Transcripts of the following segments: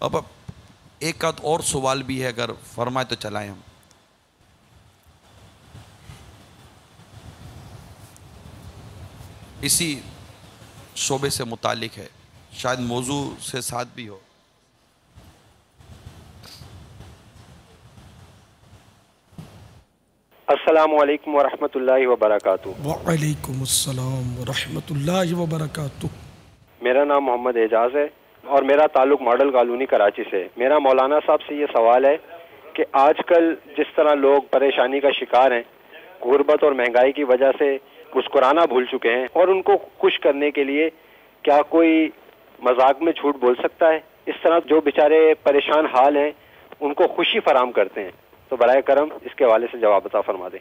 اب ایک آدھ اور سوال بھی ہے، اگر فرمائے تو چلائیں ہم۔ اسی شعبے سے متعلق ہے، شاید موضوع سے ساتھ بھی ہو۔ السلام علیکم ورحمۃ اللہ وبرکاتہ۔ وعلیکم السلام ورحمۃ اللہ وبرکاتہ۔ میرا نام محمد اعجاز ہے اور میرا تعلق ماڈل کالونی کراچی سے ہے۔ میرا مولانا صاحب سے یہ سوال ہے کہ آج کل جس طرح لوگ پریشانی کا شکار ہیں، غربت اور مہنگائی کی وجہ سے مسکرانا بھول چکے ہیں، اور ان کو خوش کرنے کے لیے کیا کوئی مذاق میں جھوٹ بول سکتا ہے؟ اس طرح جو بیچارے پریشان حال ہیں ان کو خوشی فراہم کرتے ہیں، تو برائے کرم اس کے حوالے سے جواب عطا فرما دیں۔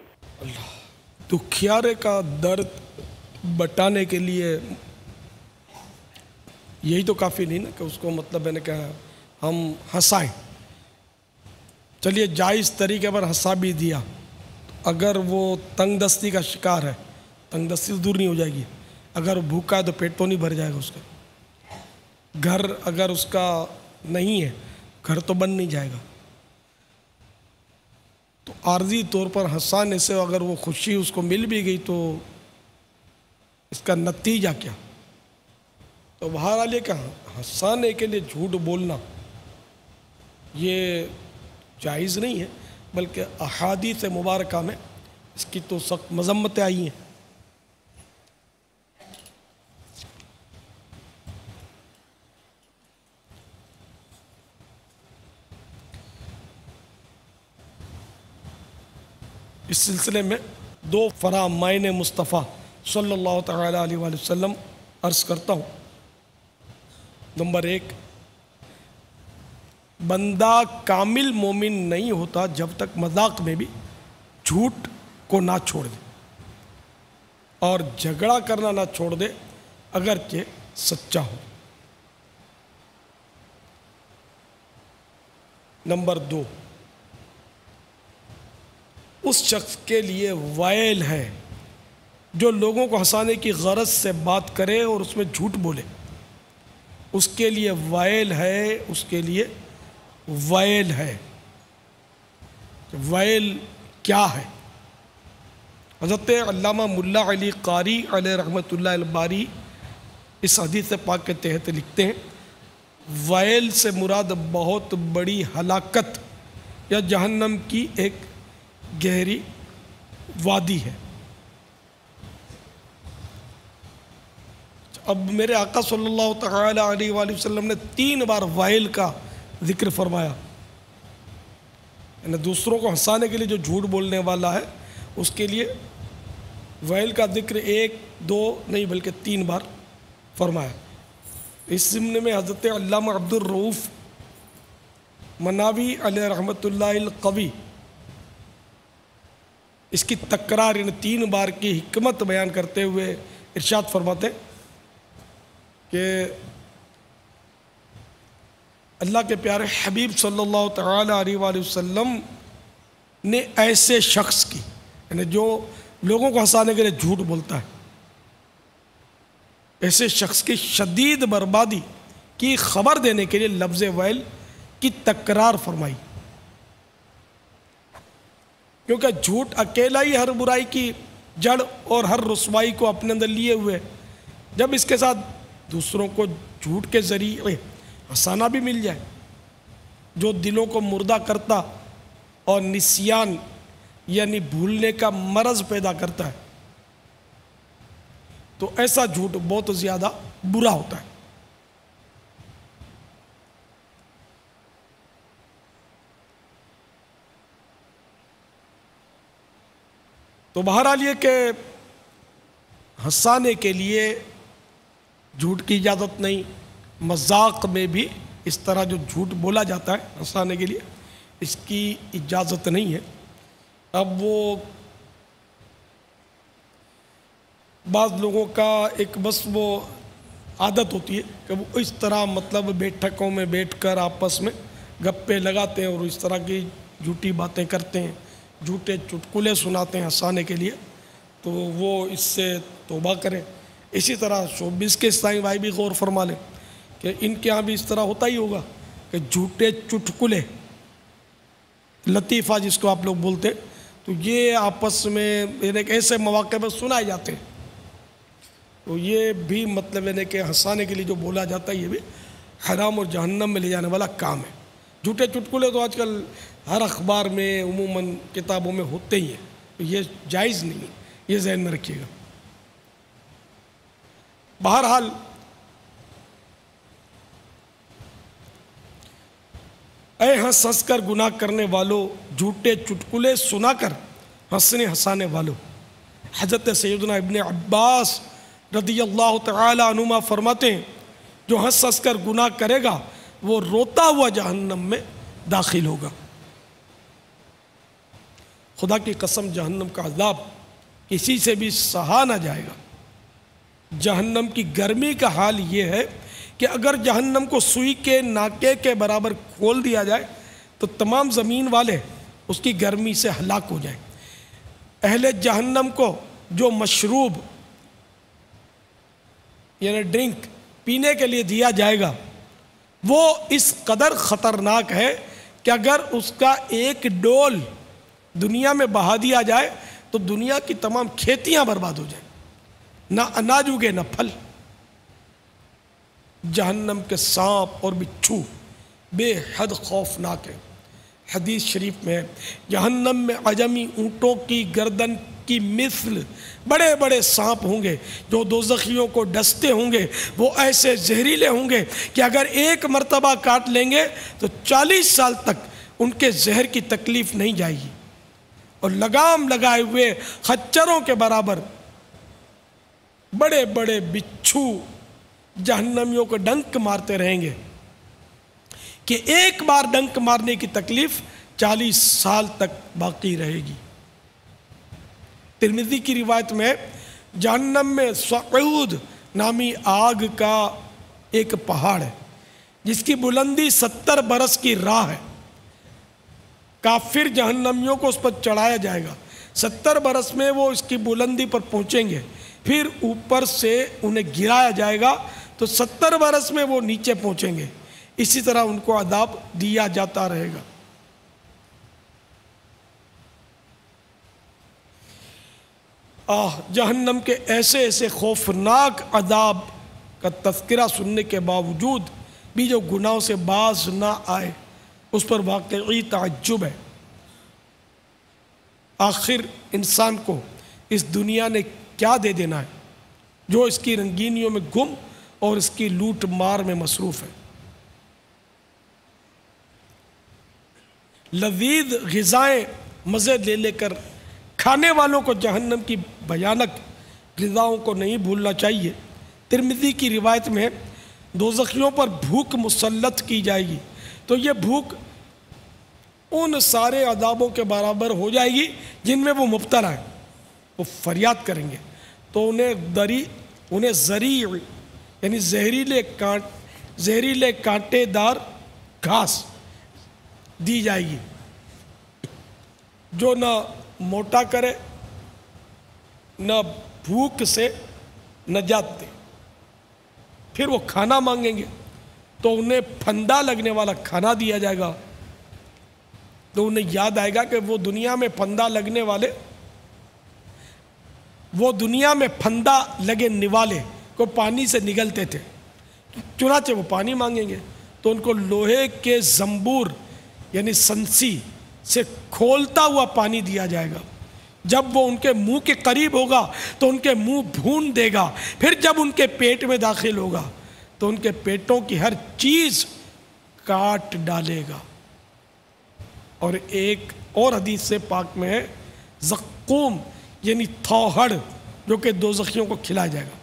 دکھیارے کا درد بٹانے کے لیے یہی تو کافی نہیں نا کہ اس کو مطلب ہے نا کہ ہم ہنسائیں۔ چلیے جائز طریقے پر ہنسا بھی دیا، اگر وہ تنگ دستی کا شکار ہے، تنگ دستی تو دور نہیں ہو جائے گی، اگر بھوکا ہے تو پیٹ تو نہیں بھر جائے گا اس کا، گھر اگر اس کا نہیں ہے گھر تو بن نہیں جائے گا، تو عارضی طور پر ہنسانے سے اگر وہ خوشی اس کو مل بھی گئی تو اس کا نتیجہ کیا؟ تو بہرحال یہ کہ ہنسانے کے لیے جھوٹ بولنا یہ جائز نہیں ہے، بلکہ احادیث مبارکہ میں اس کی تو سخت مذمتیں آئی ہیں۔ اس سلسلے میں دو فرامین مصطفیٰ صلی اللہ تعالیٰ علیہ وآلہ وسلم عرض کرتا ہوں۔ نمبر ایک، بندہ کامل مومن نہیں ہوتا جب تک مذاق میں بھی جھوٹ کو نہ چھوڑ دے اور جھگڑا کرنا نہ چھوڑ دے اگرچہ سچا ہو۔ نمبر دو، اس شخص کے لیے وائل ہے جو لوگوں کو ہنسانے کی غرض سے بات کرے اور اس میں جھوٹ بولے، اس کے لیے وائل ہے، اس کے لیے وائل ہے۔ وائل کیا ہے؟ حضرت علامہ ملا علی قاری علیہ رحمۃ اللہ الباری اس حدیث پاک کے تحت لکھتے ہیں، وائل سے مراد بہت بڑی ہلاکت یا جہنم کی ایک گہری وادی ہے۔ اب میرے آقا صلی اللہ تعالی علیہ وآلہ وسلم نے 3 بار وائل کا ذکر فرمایا، یعنی دوسروں کو ہنسانے کے لیے جو جھوٹ بولنے والا ہے اس کے لیے وائل کا ذکر 1 2 نہیں بلکہ 3 بار فرمایا۔ اس ضمن میں حضرت علامہ عبد الرؤوف مناوی علیہ رحمۃ اللہ القوی اس کی تکرار یعنی 3 بار کی حکمت بیان کرتے ہوئے ارشاد فرماتے کہ اللہ کے پیارے حبیب صلی اللہ تعالی علیہ وآلہ وسلم نے ایسے شخص کی، یعنی جو لوگوں کو ہنسانے کے لیے جھوٹ بولتا ہے، ایسے شخص کی شدید بربادی کی خبر دینے کے لیے لفظ ویل کی تکرار فرمائی، کیونکہ جھوٹ اکیلا ہی ہر برائی کی جڑ اور ہر رسوائی کو اپنے اندر لیے ہوئے، جب اس کے ساتھ دوسروں کو جھوٹ کے ذریعے ہنسانا بھی مل جائے جو دلوں کو مردہ کرتا اور نسیان یعنی بھولنے کا مرض پیدا کرتا ہے، تو ایسا جھوٹ بہت زیادہ برا ہوتا ہے۔ تو بہرحال یہ کہ ہنسانے کے لیے جھوٹ کی اجازت نہیں، مذاق میں بھی اس طرح جو جھوٹ بولا جاتا ہے ہنسانے کے لیے اس کی اجازت نہیں ہے۔ اب وہ بعض لوگوں کا ایک بس وہ عادت ہوتی ہے کہ وہ اس طرح مطلب بیٹھکوں میں بیٹھ کر آپس میں گپے لگاتے ہیں اور اس طرح کی جھوٹی باتیں کرتے ہیں، جھوٹے چٹکلے سناتے ہیں ہنسانے کے لیے، تو وہ اس سے توبہ کریں۔ اسی طرح شوبز کے اسلامی بھائی بھی غور فرما لیں کہ ان کے ہاں بھی اس طرح ہوتا ہی ہوگا کہ جھوٹے چٹکلے، لطیفہ جس کو آپ لوگ بولتے، تو یہ آپس میں ایک ایسے مواقع پر سنائے جاتے ہیں، تو یہ بھی مطلب یعنی کہ ہنسانے کے لیے جو بولا جاتا ہے یہ بھی حرام اور جہنم میں لے جانے والا کام ہے۔ جھوٹے چٹکلے تو آج کل ہر اخبار میں عموماً کتابوں میں ہوتے ہی ہیں، تو یہ جائز نہیں ہے، یہ ذہن میں رکھیے گا۔ بہرحال اے ہنس ہنس کر گناہ کرنے والوں، جھوٹے چٹکلے سنا کر ہنسانے والوں، حضرت سیدنا ابن عباس رضی اللہ تعالی عنہما فرماتے ہیں جو ہنس ہنس کر گناہ کرے گا وہ روتا ہوا جہنم میں داخل ہوگا۔ خدا کی قسم جہنم کا عذاب کسی سے بھی سہا نہ جائے گا۔ جہنم کی گرمی کا حال یہ ہے کہ اگر جہنم کو سوئی کے ناکے کے برابر کھول دیا جائے تو تمام زمین والے اس کی گرمی سے ہلاک ہو جائیں۔ اہل جہنم کو جو مشروب یعنی ڈرنک پینے کے لیے دیا جائے گا وہ اس قدر خطرناک ہے کہ اگر اس کا ایک ڈول دنیا میں بہا دیا جائے تو دنیا کی تمام کھیتیاں برباد ہو جائیں، نہ اناج اگے نہ پھل۔ جہنم کے سانپ اور بچھو بے حد خوفناک ہے۔ حدیث شریف میں ہے جہنم میں عجمی اونٹوں کی گردن کی مثل بڑے بڑے سانپ ہوں گے جو دوزخیوں کو ڈستے ہوں گے، وہ ایسے زہریلے ہوں گے کہ اگر ایک مرتبہ کاٹ لیں گے تو 40 سال تک ان کے زہر کی تکلیف نہیں جائے گی، اور لگام لگائے ہوئے خچروں کے برابر بڑے بڑے بچھو جہنمیوں کو ڈنک مارتے رہیں گے کہ ایک بار ڈنک مارنے کی تکلیف 40 سال تک باقی رہے گی۔ ترمذی کی روایت میں جہنم میں صعود نامی آگ کا ایک پہاڑ ہے جس کی بلندی 70 برس کی راہ ہے۔ کافر جہنمیوں کو اس پر چڑھایا جائے گا، 70 برس میں وہ اس کی بلندی پر پہنچیں گے، پھر اوپر سے انہیں گرایا جائے گا تو 70 برس میں وہ نیچے پہنچیں گے، اسی طرح ان کو عذاب دیا جاتا رہے گا۔ جہنم کے ایسے ایسے خوفناک عذاب کا تذکرہ سننے کے باوجود بھی جو گناہوں سے باز نہ آئے اس پر واقعی تعجب ہے۔ آخر انسان کو اس دنیا نے کیا دے دینا ہے جو اس کی رنگینیوں میں گم اور اس کی لوٹ مار میں مصروف ہے۔ لذیذ غذائیں مزے لے لے کر کھانے والوں کو جہنم کی بھیانک غذاؤں کو نہیں بھولنا چاہیے۔ ترمذی کی روایت میں دوزخیوں پر بھوک مسلط کی جائے گی تو یہ بھوک ان سارے عذابوں کے برابر ہو جائے گی جن میں وہ مبتلا ہیں۔ وہ فریاد کریں گے تو انہیں ذریع یعنی زہریلے کانٹے دار گھاس دی جائے گی جو نہ موٹا کرے نہ بھوک سے نجات دے۔ پھر وہ کھانا مانگیں گے تو انہیں پھندا لگنے والا کھانا دیا جائے گا، تو انہیں یاد آئے گا کہ وہ دنیا میں پھندا لگے نوالے کو پانی سے نگلتے تھے، چنانچہ وہ پانی مانگیں گے تو ان کو لوہے کے زنبور یعنی سنسی سے کھولتا ہوا پانی دیا جائے گا۔ جب وہ ان کے منہ کے قریب ہوگا تو ان کے منہ بھون دے گا، پھر جب ان کے پیٹ میں داخل ہوگا تو ان کے پیٹوں کی ہر چیز کاٹ ڈالے گا۔ اور ایک اور حدیث سے پاک میں ہے زقوم یعنی تھوہڑ جو کہ دوزخیوں کو کھلایا جائے گا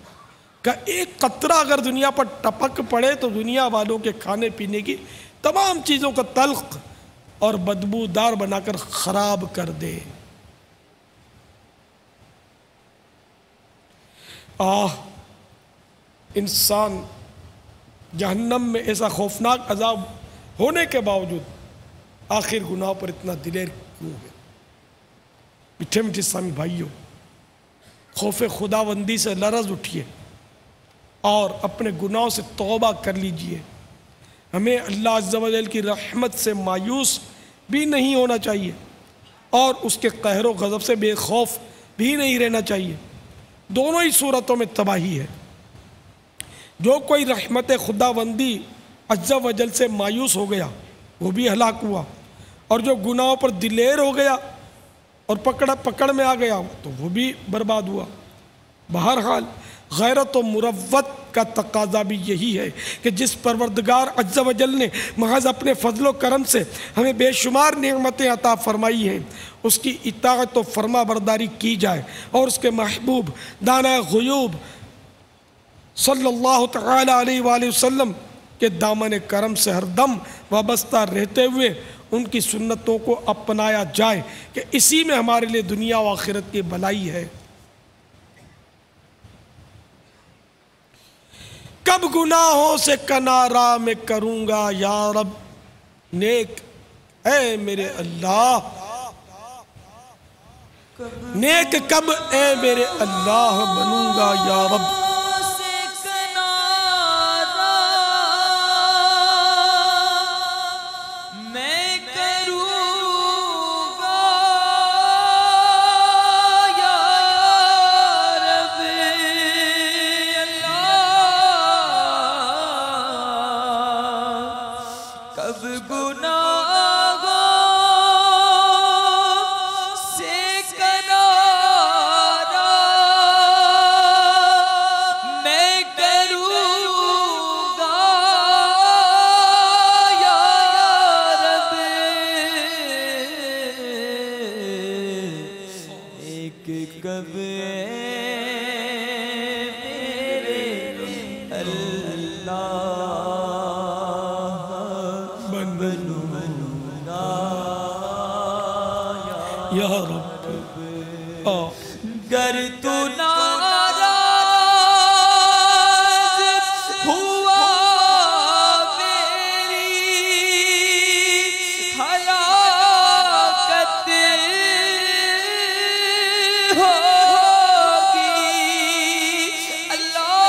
کہ ایک قطرہ اگر دنیا پر ٹپک پڑے تو دنیا والوں کے کھانے پینے کی تمام چیزوں کو تلخ اور بدبودار بنا کر خراب کر دے۔ انسان جہنم میں ایسا خوفناک عذاب ہونے کے باوجود آخر گناہ پر اتنا دلیر کیوں ہے؟ میٹھے میٹھے اسلامی بھائیوں، خوف خداوندی سے لرز اٹھیے اور اپنے گناہوں سے توبہ کر لیجئے۔ ہمیں اللہ عز و جل کی رحمت سے مایوس بھی نہیں ہونا چاہیے اور اس کے قہر و غضب سے بے خوف بھی نہیں رہنا چاہیے. دونوں ہی صورتوں میں تباہی ہے. جو کوئی رحمت خداوندی عز و جل سے مایوس ہو گیا وہ بھی ہلاک ہوا، اور جو گناہوں پر دلیر ہو گیا اور پکڑ میں آ گیا تو وہ بھی برباد ہوا. بہرحال غیرت و مروت کا تقاضا بھی یہی ہے کہ جس پروردگار عز و جل نے محض اپنے فضل و کرم سے ہمیں بے شمار نعمتیں عطا فرمائی ہیں اس کی اطاعت و فرما برداری کی جائے، اور اس کے محبوب دانہ غیوب صلی اللہ تعالی علیہ وآلہ وسلم کے دامن کرم سے ہر دم وابستہ رہتے ہوئے ان کی سنتوں کو اپنایا جائے کہ اسی میں ہمارے لیے دنیا و آخرت کی بھلائی ہے. کب گناہوں سے کنارہ میں کروں گا یا رب نیک، اے میرے اللہ نیک کب اے میرے اللہ بنوں گا یا رب. یا رب گر تو ناراض ہوا میری ہلاکت ہوگی اللہ.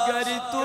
گر تو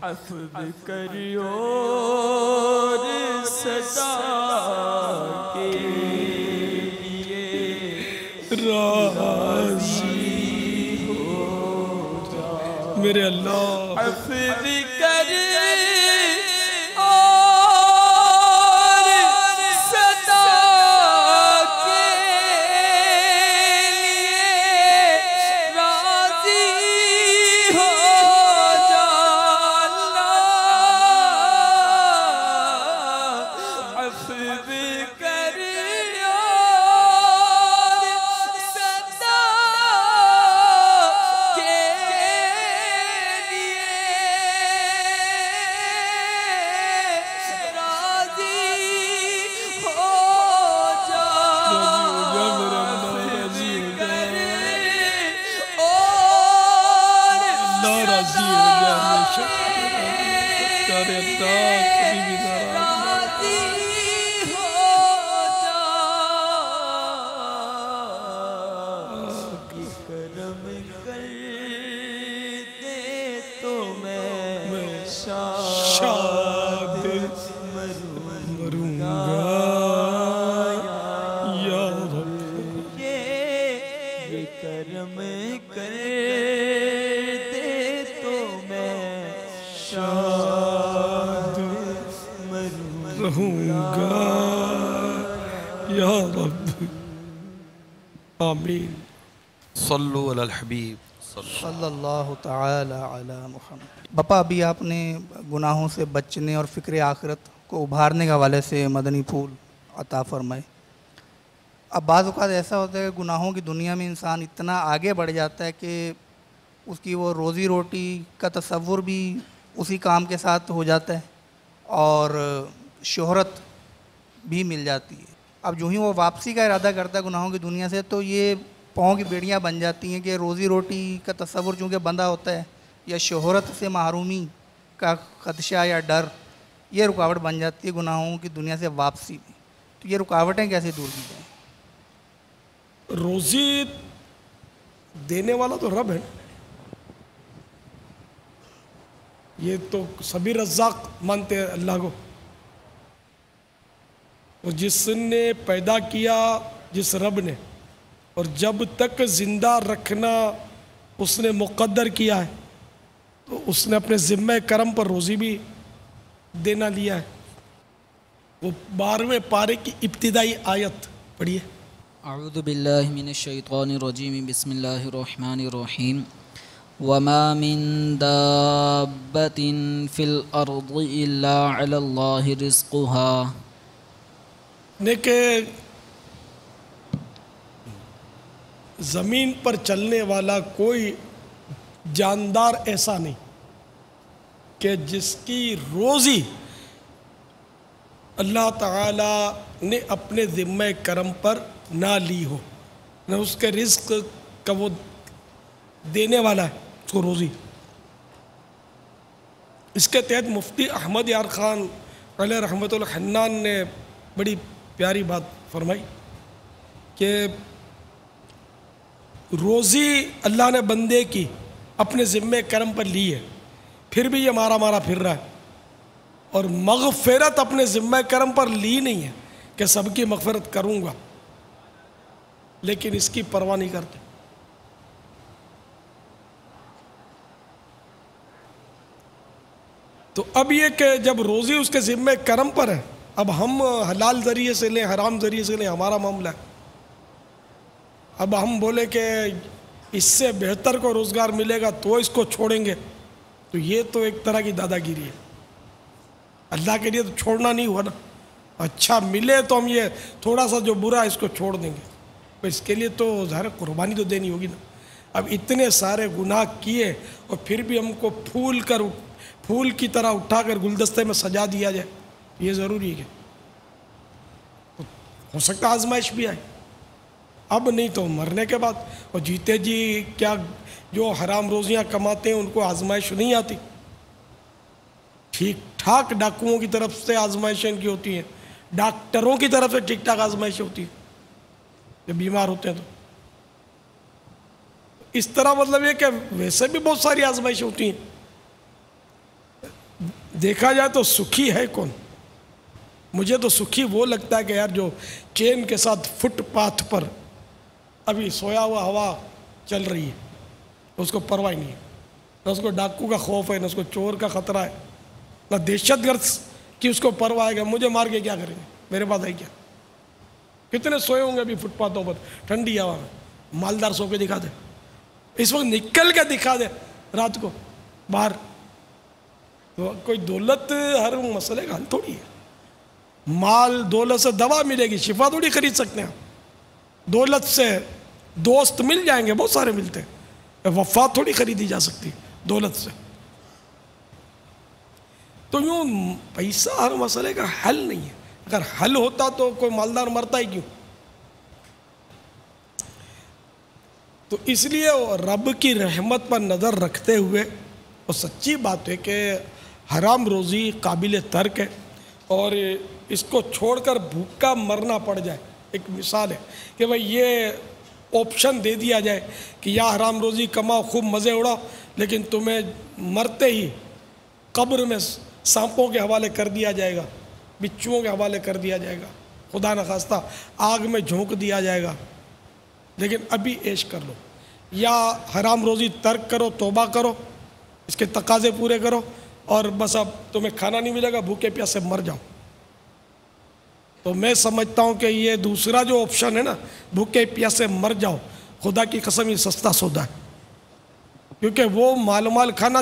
عفو کریو اور سزا کے لیے راضی ہو جا میرے اللہ. عفو کر پیارے اللہ کبھی بھی ناراض راضی ہو جا کہ کرم کر دے تو میں شاد مروں گا یا رب یہ کرم کر دے تو میں شاد رہوں گا یا رب آمین صلو علی الحبیب صلی اللہ تعالی علی محمد۔ باپا ابھی آپ نے گناہوں سے بچنے اور فکر آخرت کو ابھارنے کے حوالے سے مدنی پھول عطا فرمائے۔ اب بعض اوقات ایسا ہوتا ہے کہ گناہوں کی دنیا میں انسان اتنا آگے بڑھ جاتا ہے کہ اس کی وہ روزی روٹی کا تصور بھی اسی کام کے ساتھ ہو جاتا ہے اور شہرت بھی مل جاتی ہے۔ اب جو ہی وہ واپسی کا ارادہ کرتا ہے گناہوں کی دنیا سے تو یہ پاؤں کی بیڑیاں بن جاتی ہیں کہ روزی روٹی کا تصور چونکہ بندھا ہوتا ہے یا شہرت سے محرومی کا خدشہ یا ڈر، یہ رکاوٹ بن جاتی ہے گناہوں کی دنیا سے واپسی میں۔ تو یہ رکاوٹیں کیسے دور کی جائیں؟ روزی دینے والا تو رب ہے، یہ تو سبھی رزاق مانتے ہیں اللہ کو، اور جس نے پیدا کیا جس رب نے، اور جب تک زندہ رکھنا اس نے مقدر کیا ہے تو اس نے اپنے ذمہ کرم پر روزی بھی دینا لیا ہے۔ وہ 12ویں پارے کی ابتدائی آیت پڑھیے۔ اعوذ باللہ من الشیطان الرجیم بسم اللہ الرحمن الرحیم وما من دابۃ فی الارض الا علی اللہ رزقها، کہ زمین پر چلنے والا کوئی جاندار ایسا نہیں کہ جس کی روزی اللہ تعالی نے اپنے ذمہ کرم پر نہ لی ہو، نہ اس کے رزق کا وہ دینے والا ہے اس کو روزی۔ اس کے تحت مفتی احمد یار خان علیہ رحمۃ الحنان نے بڑی پیاری بات فرمائی کہ روزی اللہ نے بندے کی اپنے ذمہ کرم پر لی ہے، پھر بھی یہ مارا مارا پھر رہا ہے، اور مغفرت اپنے ذمہ کرم پر لی نہیں ہے کہ سب کی مغفرت کروں گا، لیکن اس کی پرواہ نہیں کرتے۔ تو اب یہ کہ جب روزی اس کے ذمہ کرم پر ہے، اب ہم حلال ذریعے سے لیں حرام ذریعے سے لیں ہمارا معاملہ ہے۔ اب ہم بولے کہ اس سے بہتر کو روزگار ملے گا تو اس کو چھوڑیں گے، تو یہ تو ایک طرح کی دادا گیری ہے۔ اللہ کے لیے تو چھوڑنا نہیں ہوا نا، اچھا ملے تو ہم یہ تھوڑا سا جو برا ہے اس کو چھوڑ دیں گے، اس کے لیے تو ظاہر قربانی تو دینی ہوگی نا۔ اب اتنے سارے گناہ کیے اور پھر بھی ہم کو پھول کی طرح اٹھا کر گلدستے میں سجا دیا جائے، یہ ضروری ہے۔ ہو سکتا آزمائش بھی آئے، اب نہیں تو مرنے کے بعد، اور جیتے جی کیا جو حرام روزیاں کماتے ہیں ان کو آزمائش نہیں آتی، ٹھیک ٹھاک ڈاکوؤں کی طرف سے آزمائشیں کی ہوتی ہیں، ڈاکٹروں کی طرف سے ٹھیک ٹھاک آزمائشیں ہوتی ہیں جب بیمار ہوتے ہیں تو اس طرح مطلب یہ کہ ویسے بھی بہت ساری آزمائشیں ہوتی ہیں۔ دیکھا جائے تو سکھی ہے کون؟ مجھے تو سکھی وہ لگتا ہے کہ یار جو چین کے ساتھ فٹ پاتھ پر ابھی سویا ہوا ہوا چل رہی ہے، اس کو پرواہ نہیں ہے، نہ اس کو ڈاکو کا خوف ہے، نہ اس کو چور کا خطرہ ہے، نہ دہشت گرد کی اس کو پرواہ ہے کہ مجھے مار کے کیا کریں گے، میرے پاس ہے کیا۔ کتنے سوئے ہوں گے ابھی فٹ پاتھوں پر ٹھنڈی ہوا میں، مالدار سو کے دکھا دے، اس وقت نکل کے دکھا دے رات کو باہر۔ تو کوئی دولت ہر مسئلے کا حل تھوڑی ہے، مال دولت سے دوا ملے گی، شفا تھوڑی خرید سکتے ہیں۔ دولت سے دوست مل جائیں گے، بہت سارے ملتے ہیں، وفا تھوڑی خریدی جا سکتی دولت سے۔ تو یوں پیسہ ہر مسئلے کا حل نہیں ہے، اگر حل ہوتا تو کوئی مالدار مرتا ہی کیوں۔ تو اس لیے رب کی رحمت پر نظر رکھتے ہوئے اور سچی بات ہے کہ حرام روزی قابل ترک ہے، اور اس کو چھوڑ کر بھوکا مرنا پڑ جائے. ایک مثال ہے کہ بھائی یہ آپشن دے دیا جائے کہ یا حرام روزی کماؤ، خوب مزے اڑاؤ، لیکن تمہیں مرتے ہی قبر میں سانپوں کے حوالے کر دیا جائے گا، بچھوؤں کے حوالے کر دیا جائے گا، خدا نخواستہ آگ میں جھونک دیا جائے گا، لیکن ابھی عیش کر لو. یا حرام روزی ترک کرو، توبہ کرو، اس کے تقاضے پورے کرو، اور بس اب تمہیں کھانا نہیں ملے گا، بھوکے پیاسے مر جاؤ. تو میں سمجھتا ہوں کہ یہ دوسرا جو آپشن ہے نا، بھوکے پیاسے مر جاؤ، خدا کی قسم یہ سستا سودا ہے، کیونکہ وہ مال کھانا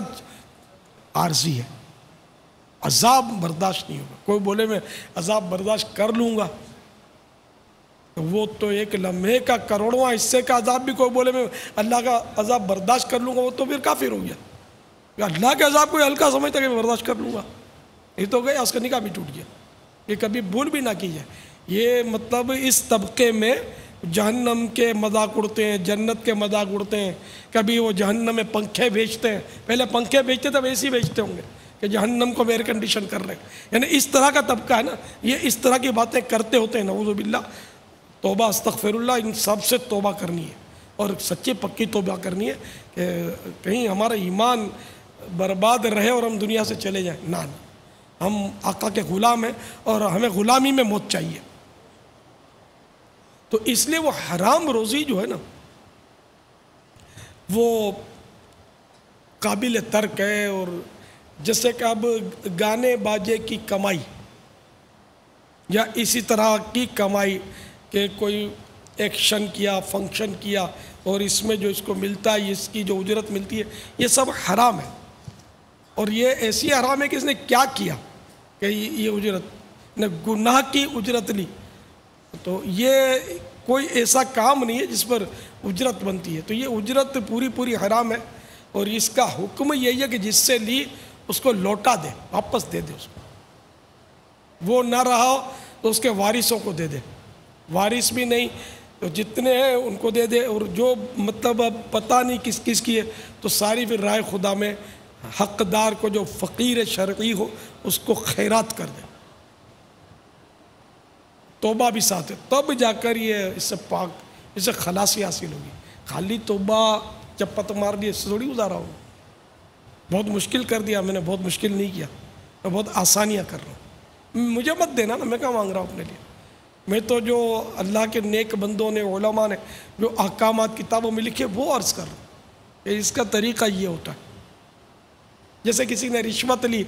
عارضی ہے، عذاب برداشت نہیں ہوگا. کوئی بولے میں عذاب برداشت کر لوں گا، تو وہ تو ایک لمحے کا کروڑواں حصے کا عذاب بھی کوئی بولے میں اللہ کا عذاب برداشت کر لوں گا، وہ تو پھر کافر ہو گیا. اللہ کے عذاب کوئی ہلکا سمجھتا کہ میں برداشت کر لوں گا، یہ تو گیا، اس کا نکاح بھی ٹوٹ گیا. یہ کبھی بھول بھی نہ کیجیے. یہ مطلب اس طبقے میں جہنم کے مذاق اڑتے ہیں، جنت کے مذاق اڑتے ہیں. کبھی وہ جہنم میں پنکھے بیچتے ہیں، پہلے پنکھے بیچتے تھے، اب اے سی بیچتے ہوں گے کہ جہنم کو ایئر کنڈیشن کر رہے ہیں. یعنی اس طرح کا طبقہ ہے نا، یہ اس طرح کی باتیں کرتے ہوتے ہیں. نعوذ باللہ. توبہ استغفر اللہ، ان سب سے توبہ کرنی ہے، اور سچی پکی توبہ کرنی ہے کہ کہیں ہمارا ایمان برباد رہے اور ہم دنیا سے چلے جائیں. نہ، ہم آقا کے غلام ہیں اور ہمیں غلامی میں موت چاہیے. تو اس لیے وہ حرام روزی جو ہے نا، وہ قابل ترک ہے. اور جیسے کہ اب گانے باجے کی کمائی یا اسی طرح کی کمائی کہ کوئی ایکشن کیا، فنکشن کیا، اور اس میں جو اس کو ملتا ہے، اس کی جو اجرت ملتی ہے، یہ سب حرام ہے. اور یہ ایسی حرام ہے کہ اس نے کیا کیا کہ یہ اجرت نے گناہ کی اجرت لی. تو یہ کوئی ایسا کام نہیں ہے جس پر اجرت بنتی ہے. تو یہ اجرت پوری حرام ہے، اور اس کا حکم یہی ہے کہ جس سے لی اس کو لوٹا دے، واپس دے دے اس کو. وہ نہ رہا ہو تو اس کے وارثوں کو دے دے، وارث بھی نہیں تو جتنے ہیں ان کو دے دے. اور جو مطلب اب پتہ نہیں کس کس کی ہے تو ساری پھر رائے خدا میں حقدار کو جو فقیر شرعی ہو اس کو خیرات کر دے. توبہ بھی ساتھ ہے، تب جا کر یہ اس سے پاک، اس سے خلاصی حاصل ہوگی. خالی توبہ چپت مار دی اس سے تھوڑی گزارا ہو. بہت مشکل کر دیا میں نے، بہت مشکل نہیں کیا، میں بہت آسانیاں کر رہا ہوں. مجھے مت دینا نا، میں کیا مانگ رہا ہوں اپنے لیے. میں تو جو اللہ کے نیک بندوں نے، علماء نے جو احکامات کتابوں میں لکھے وہ عرض کر رہا ہوں کہ اس کا طریقہ یہ ہوتا ہے. جیسے کسی نے رشوت لی،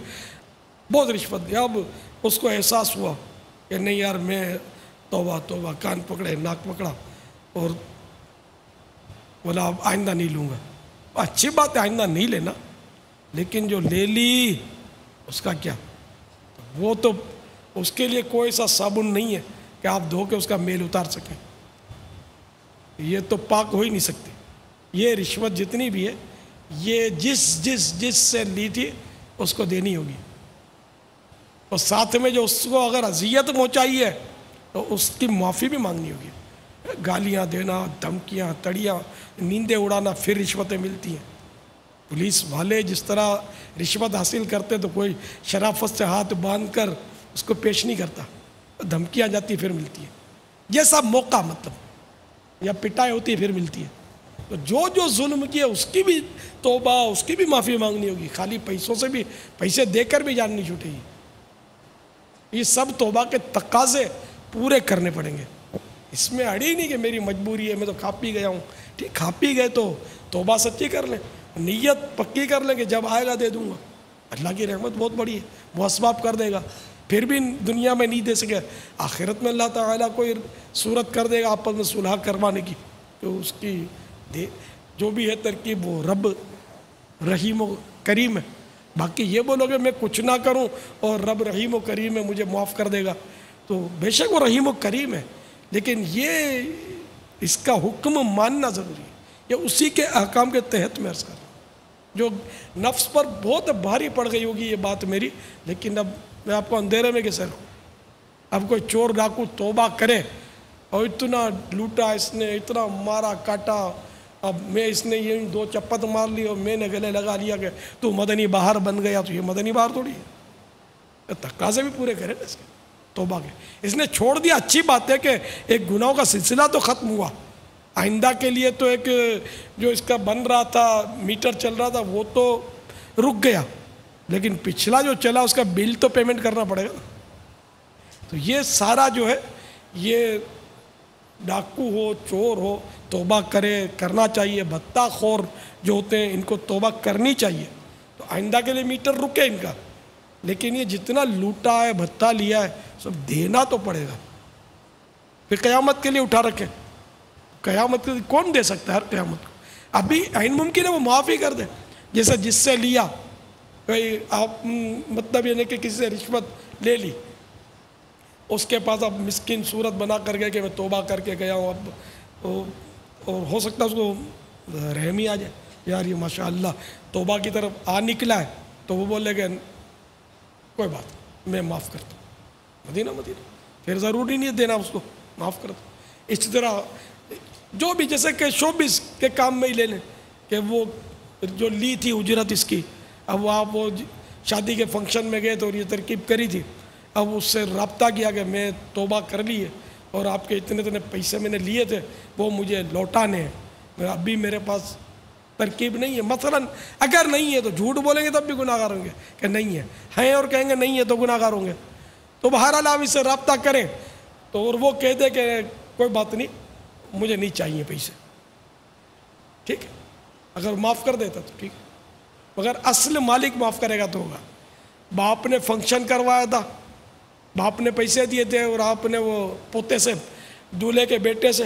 بہت رشوت دی، اب اس کو احساس ہوا کہ نہیں یار میں توبہ، کان پکڑے، ناک پکڑا اور بولا اب آئندہ نہیں لوں گا. اچھی بات ہے آئندہ نہیں لینا، لیکن جو لے لی اس کا کیا؟ وہ تو اس کے لیے کوئی سا صابن نہیں ہے کہ آپ دھو کے اس کا میل اتار سکیں. یہ تو پاک ہو ہی نہیں سکتی. یہ رشوت جتنی بھی ہے یہ جس سے لی تھی اس کو دینی ہوگی، اور ساتھ میں جو اس کو اگر اذیت پہنچائی ہے تو اس کی معافی بھی مانگنی ہوگی. گالیاں دینا، دھمکیاں، تڑیاں، نیندیں اڑانا، پھر رشوتیں ملتی ہیں. پولیس والے جس طرح رشوت حاصل کرتے تو کوئی شرافت سے ہاتھ باندھ کر اس کو پیش نہیں کرتا، دھمکیاں جاتی پھر ملتی ہیں. یہ سب موقع مطلب یا پٹائی ہوتی ہے پھر ملتی ہے. تو جو ظلم کیا اس کی بھی توبہ، اس کی بھی معافی مانگنی ہوگی. خالی پیسوں سے بھی، پیسے دے کر بھی جان نہیں چھوٹے گی. یہ سب توبہ کے تقاضے پورے کرنے پڑیں گے. اس میں اڑی نہیں کہ میری مجبوری ہے، میں تو کھا پی گیا ہوں. ٹھیک، کھا پی گئے تو توبہ سچی کر لیں، نیت پکی کر لیں کہ جب آئے گا دے دوں گا. اللہ کی رحمت بہت بڑی ہے، وہ اسباب کر دے گا. پھر بھی دنیا میں نہیں دے سکے، آخرت میں اللہ تعالیٰ کوئی صورت کر دے گا آپس میں صلح کروانے کی، تو اس کی جو بھی ہے ترکیب وہ رب رحیم و کریم ہے. باقی یہ بولو کہ میں کچھ نہ کروں اور رب رحیم و کریم ہے مجھے معاف کر دے گا، تو بے شک وہ رحیم و کریم ہے، لیکن یہ اس کا حکم ماننا ضروری ہے. یہ اسی کے احکام کے تحت میں عرض کر رہا ہوں. جو نفس پر بہت بھاری پڑ گئی ہوگی یہ بات میری، لیکن اب میں آپ کو اندھیرے میں کیسے رہوں. اب کوئی چور ڈاکو توبہ کرے اور اتنا لوٹا اس نے، اتنا مارا کاٹا اب میں اس نے یہ 2 چپت مار لی اور میں نے گلے لگا لیا کہ تو مدنی بہار بن گیا، تو یہ مدنی بہار تھوڑی ہے، تقاضے بھی پورے کرے نا اس کے توبہ کے. اس نے چھوڑ دیا، اچھی بات ہے کہ ایک گناہوں کا سلسلہ تو ختم ہوا. آئندہ کے لیے تو ایک جو اس کا بن رہا تھا، میٹر چل رہا تھا، وہ تو رک گیا، لیکن پچھلا جو چلا اس کا بل تو پیمنٹ کرنا پڑے گا نا. تو یہ سارا جو ہے، یہ ڈاکو ہو، چور ہو، توبہ کرنا چاہیے. بھتہ خور جو ہوتے ہیں ان کو توبہ کرنی چاہیے. تو آئندہ کے لیے میٹر رکے ان کا، لیکن یہ جتنا لوٹا ہے، بھتہ لیا ہے، سب دینا تو پڑے گا. پھر قیامت کے لیے اٹھا رکھے. قیامت کے لیے کون دے سکتا ہے ہر قیامت کو؟ ابھی عین ممکن ہے وہ معافی کر دے. جیسے جس سے لیا، آپ مطلب یہ نہیں کہ کسی سے رشوت لے لی، اس کے پاس اب مسکین صورت بنا کر گئے کہ میں توبہ کر کے گیا ہوں، اب اور ہو سکتا ہے اس کو رحم ہی آ جائے، یار یہ ماشاءاللہ توبہ کی طرف آ نکلا ہے، تو وہ بولے کہ کوئی بات میں معاف کرتا ہوں، مدینہ پھر ضروری نہیں ہے دینا، اس کو معاف کر دو. اس طرح جو بھی، جیسے کہ شوبز کے کام میں ہی لے لیں کہ وہ جو لی تھی اجرت اس کی، اب آپ وہ شادی کے فنکشن میں گئے تو اور یہ ترکیب کری تھی، اب اس سے رابطہ کیا کہ میں توبہ کر لی ہے اور آپ کے اتنے پیسے میں نے لیے تھے وہ مجھے لوٹانے ہیں، ابھی میرے پاس ترکیب نہیں ہے. مثلا اگر نہیں ہے تو جھوٹ بولیں گے تب بھی گناہ گار ہوں گے کہ نہیں ہے اور کہیں گے نہیں ہے تو گناہ گار ہوں گے. تو بہرحال آپ اس سے رابطہ کریں تو اور وہ کہہ دے کہ کوئی بات نہیں مجھے نہیں چاہیے پیسے، ٹھیک ہے، اگر معاف کر دیتا تو ٹھیک ہے، مگر اصل مالک معاف کرے گا تو ہوگا. باپ نے فنکشن کروایا تھا، باپ نے پیسے دیے تھے اور آپ نے وہ پوتے سے، دولہے کے بیٹے سے،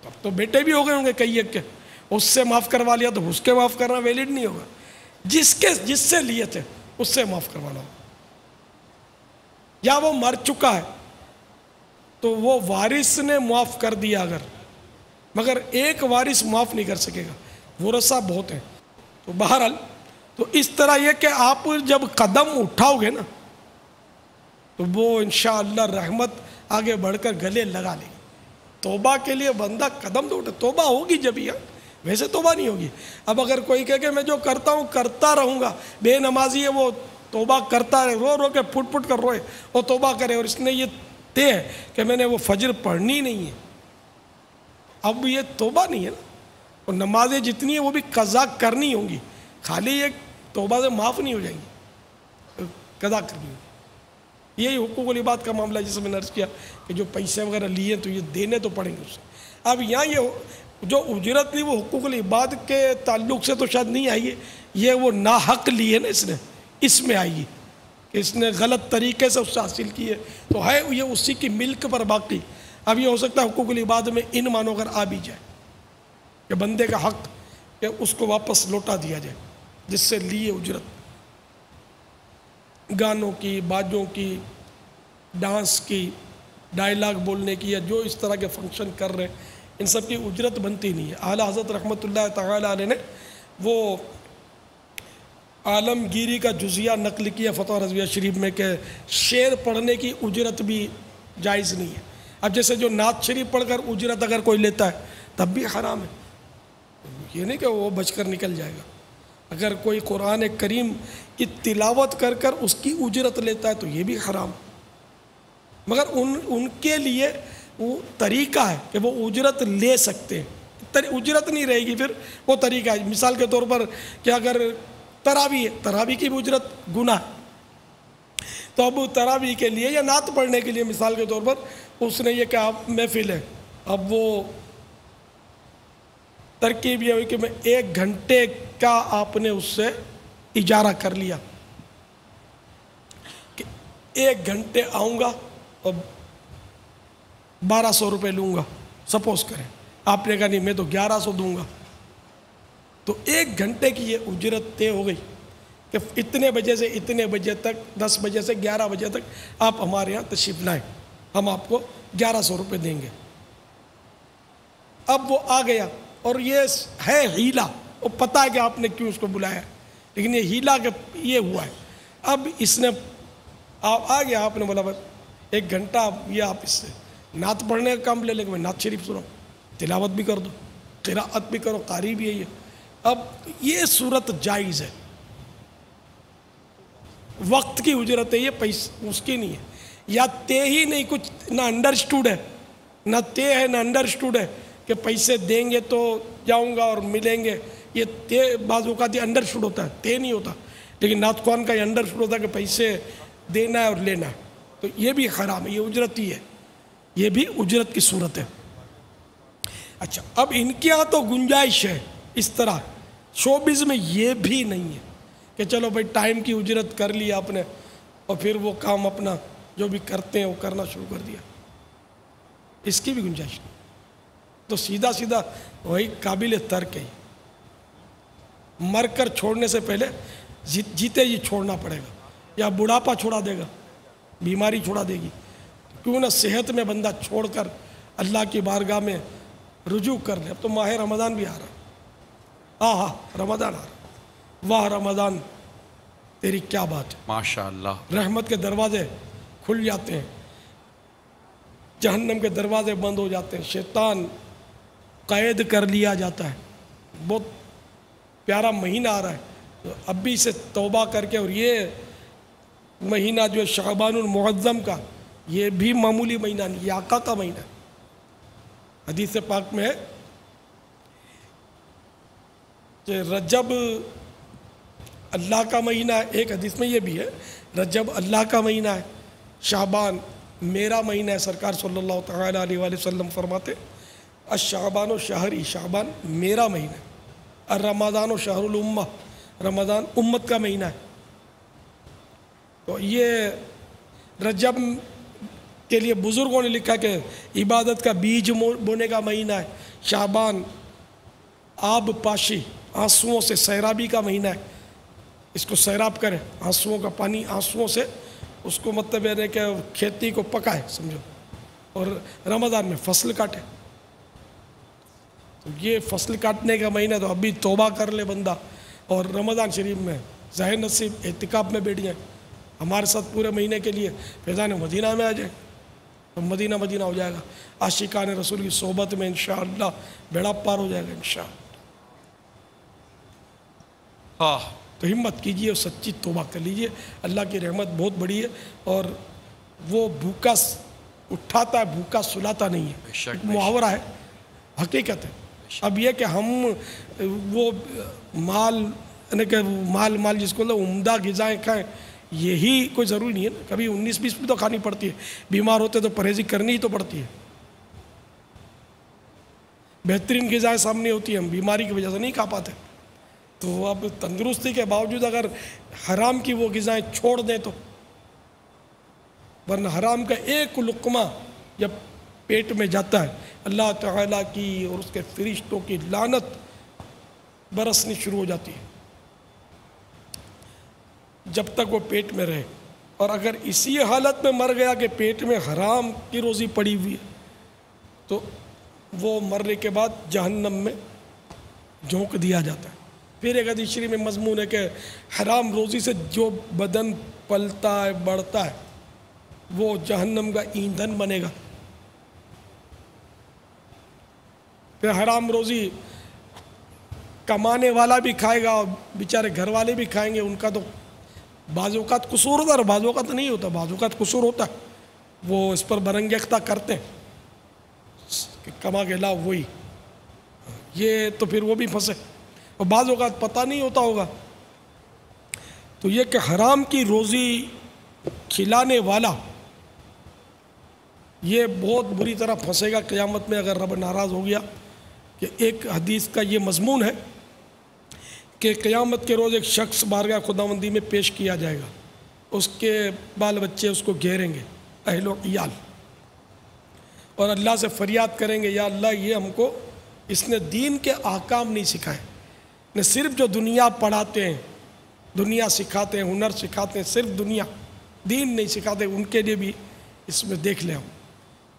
تب تو بیٹے بھی ہو گئے ہوں گے کئی ایک کے، اس سے معاف کروا لیا تو اس کے معاف کرنا ویلڈ نہیں ہوگا. جس سے لیے تھے اس سے معاف کروانا ہوگا. یا وہ مر چکا ہے تو وہ وارث نے معاف کر دیا اگر، مگر ایک وارث معاف نہیں کر سکے گا، ورثہ بہت ہیں. تو بہرحال تو اس طرح یہ کہ آپ جب قدم اٹھاؤ گے نا تو وہ انشاءاللہ رحمت آگے بڑھ کر گلے لگا لے گی. توبہ کے لیے بندہ قدم تو اٹھے، توبہ ہوگی جب ہی، ویسے توبہ نہیں ہوگی. اب اگر کوئی کہے کہ میں جو کرتا ہوں کرتا رہوں گا، بے نمازی ہے وہ توبہ کرتا رہے، رو رو کے پھٹ پھٹ کر روئے اور توبہ کرے، اور اس نے یہ طے ہے کہ میں نے وہ فجر پڑھنی نہیں ہے، اب یہ توبہ نہیں ہے نا. اور نمازیں جتنی ہیں وہ بھی قضا کرنی ہوں گی، خالی یہ توبہ سے معاف نہیں ہو جائیں گی، قضا کرنی ہوگی. یہی حقوق العباد کا معاملہ جسے میں نے عرض کیا کہ جو پیسے وغیرہ لیے تو یہ دینے تو پڑیں گے اسے. اب یہاں یہ جو اجرت لی وہ حقوق العباد کے تعلق سے تو شاید نہیں آئی ہے، یہ وہ ناحق لی ہے نا اس نے، اس میں آئی ہے کہ اس نے غلط طریقے سے اس سے حاصل کی ہے، تو ہے یہ اسی کی ملک پر باقی. اب یہ ہو سکتا ہے حقوق العباد میں ان معنوں کر آ بھی جائے کہ بندے کا حق کہ اس کو واپس لوٹا دیا جائے جس سے لیے اجرت، گانوں کی، باجوں کی، ڈانس کی، ڈائلاگ بولنے کی، یا جو اس طرح کے فنکشن کر رہے ہیں ان سب کی اجرت بنتی نہیں ہے. اعلیٰ حضرت رحمۃ اللہ تعالی علیہ نے وہ عالمگیری کا جزیہ نقل کیا فتح رضویہ شریف میں کہ شعر پڑھنے کی اجرت بھی جائز نہیں ہے. اب جیسے جو نعت شریف پڑھ کر اجرت اگر کوئی لیتا ہے تب بھی حرام ہے، یہ نہیں کہ وہ بچ کر نکل جائے گا. اگر کوئی قرآن کریم کی تلاوت کر کر اس کی اجرت لیتا ہے تو یہ بھی حرام. مگر ان کے لیے وہ طریقہ ہے کہ وہ اجرت لے سکتے ہیں، اجرت نہیں رہے گی، پھر وہ طریقہ ہے. مثال کے طور پر کہ اگر تراویح ہے، تراویح کی بھی اجرت گناہ ہے، تو اب تراویح کے لیے یا نعت پڑھنے کے لیے مثال کے طور پر اس نے یہ کہ آپ محفل ہے، اب وہ ترکیب یہ ہوئی کہ میں 1 گھنٹے کا آپ نے اس سے اجارہ کر لیا کہ 1 گھنٹے آؤں گا اور 1200 روپے لوں گا، سپوز کریں. آپ نے کہا نہیں میں تو 1100 دوں گا، تو 1 گھنٹے کی یہ اجرت طے ہو گئی کہ اتنے بجے سے اتنے بجے تک، 10 بجے سے 11 بجے تک آپ ہمارے یہاں تشریف لائیں، ہم آپ کو 1100 روپے دیں گے. اب وہ آ گیا اور یہ ہے ہیلا، وہ پتہ ہے کہ آپ نے کیوں اس کو بلایا، لیکن یہ ہیلا کہ یہ ہوا ہے. اب اس نے آ گیا، آپ نے بولا 1 گھنٹہ یہ آپ اس سے نعت پڑھنے کا کام لے لیں گے، میں نعت شریف سناؤں، تلاوت بھی کر دو، قراءت بھی کرو، قاری بھی ہے یہ۔ اب یہ صورت جائز ہے، وقت کی اجرت ہے، یہ پیسہ اس کی نہیں ہے، یا طے ہی نہیں، کچھ نہ انڈرسٹوڈ ہے، نہ طے ہے نہ انڈرسٹوڈ ہے کہ پیسے دیں گے تو جاؤں گا اور ملیں گے۔ یہ طے بعض اوقات یہ انڈرسٹوڈ ہوتا ہے، طے نہیں ہوتا، لیکن نعت خوان کا یہ انڈرسٹوڈ ہوتا ہے کہ پیسے دینا ہے اور لینا ہے، تو یہ بھی حرام ہے، یہ اجرت ہی ہے، یہ بھی اجرت کی صورت ہے۔ اچھا، اب ان کے یہاں تو گنجائش ہے اس طرح، شوبز میں یہ بھی نہیں ہے کہ چلو بھائی ٹائم کی اجرت کر لیا آپ نے اور پھر وہ کام اپنا جو بھی کرتے ہیں وہ کرنا شروع کر دیا، اس کی بھی گنجائش نہیں، تو سیدھا سیدھا وہی قابل ترک ہے، مر کر چھوڑنے سے پہلے جیتے ہی چھوڑنا پڑے گا، یا بڑھاپا چھوڑا دے گا، بیماری چھوڑا دے گی، کیوں نہ صحت میں بندہ چھوڑ کر اللہ کی بارگاہ میں رجوع کر لے۔ اب تو ماہ رمضان بھی آ رہا، رمضان آ رہا، واہ رمضان تیری کیا بات ہے، ماشاءاللہ، رحمت کے دروازے کھل جاتے ہیں، جہنم کے دروازے بند ہو جاتے ہیں، شیطان قید کر لیا جاتا ہے، بہت پیارا مہینہ آ رہا ہے، تو اب بھی سے توبہ کر کے، اور یہ مہینہ جو ہے شعبان المعظم کا، یہ بھی معمولی مہینہ نہیں، یہ آقا کا مہینہ ہے۔ حدیث پاک میں ہے کہ رجب اللہ کا مہینہ ہے، ایک حدیث میں یہ بھی ہے رجب اللہ کا مہینہ ہے، شعبان میرا مہینہ ہے، سرکار صلی اللہ تعالیٰ علیہ وآلہ وسلم فرماتے الشعبان و شہری، شعبان میرا مہینہ ہے، الرمضان و شہر الامہ، رمضان امت کا مہینہ ہے۔ تو یہ رجب کے لیے بزرگوں نے لکھا کہ عبادت کا بیج بونے کا مہینہ ہے، شعبان آب پاشی، آنسوؤں سے سیرابی کا مہینہ ہے، اس کو سیراب کرے، آنسوؤں کا پانی، آنسوؤں سے اس کو مطلب ہے کہ کھیتی کو پکائے سمجھو، اور رمضان میں فصل کاٹے، تو یہ فصل کاٹنے کا مہینہ، تو ابھی توبہ کر لے بندہ، اور رمضان شریف میں ظاہر نصیب اعتکاف میں بیٹھ جائیں ہمارے ساتھ پورے مہینے کے لیے، فیضان مدینہ میں آ جائیں تو مدینہ مدینہ ہو جائے گا، عاشقان رسول کی صحبت میں انشاءاللہ بیڑا پار ہو جائے گا انشاءاللہ۔ تو ہمت کیجئے اور سچی توبہ کر لیجئے، اللہ کی رحمت بہت بڑی ہے، اور وہ بھوکا اٹھاتا ہے، بھوکا سلاتا نہیں ہے، ایک محاورہ ہے، حقیقت ہے۔ اب یہ کہ ہم وہ مال جس کو عمدہ غذائیں کھائیں، یہی کوئی ضروری نہیں ہے، کبھی 19-20 بھی تو کھانی پڑتی ہے، بیمار ہوتے تو پرہیزی کرنی ہی تو پڑتی ہے، بہترین غذائیں سامنے ہوتی ہیں، ہم بیماری کی وجہ سے نہیں کھا پاتے، تو اب تندرستی کے باوجود اگر حرام کی وہ غذائیں چھوڑ دیں تو، ورنہ حرام کا ایک لقمہ جب پیٹ میں جاتا ہے اللہ تعالیٰ کی اور اس کے فرشتوں کی لعنت برسنی شروع ہو جاتی ہے جب تک وہ پیٹ میں رہے، اور اگر اسی حالت میں مر گیا کہ پیٹ میں حرام کی روزی پڑی ہوئی ہے تو وہ مرنے کے بعد جہنم میں جھونک دیا جاتا ہے۔ پھر ایک حدیث شریف میں مضمون ہے کہ حرام روزی سے جو بدن پلتا ہے بڑھتا ہے وہ جہنم کا ایندھن بنے گا۔ پھر حرام روزی کمانے والا بھی کھائے گا اور بیچارے گھر والے بھی کھائیں گے، ان کا تو بعض اوقات قصور ہوتا ہے اور بعض اوقات نہیں ہوتا، بعض اوقات قصور ہوتا ہے، وہ اس پر برنگیختہ کرتے ہیں کہ کما کے لاؤ وہی، یہ تو پھر وہ بھی پھنسے، اور بعض اوقات پتہ نہیں ہوتا ہوگا۔ تو یہ کہ حرام کی روزی کھلانے والا یہ بہت بری طرح پھنسے گا قیامت میں اگر رب ناراض ہو گیا۔ کہ ایک حدیث کا یہ مضمون ہے کہ قیامت کے روز ایک شخص بارگاہ خداوندی میں پیش کیا جائے گا، اس کے بال بچے اس کو گھیریں گے، اہل و عیال، اور اللہ سے فریاد کریں گے یا اللہ یہ ہم کو اس نے دین کے احکام نہیں سکھائے، نہ صرف جو دنیا پڑھاتے ہیں، دنیا سکھاتے ہیں، ہنر سکھاتے ہیں، صرف دنیا، دین نہیں سکھاتے، ان کے لیے بھی اس میں دیکھ لیں ہم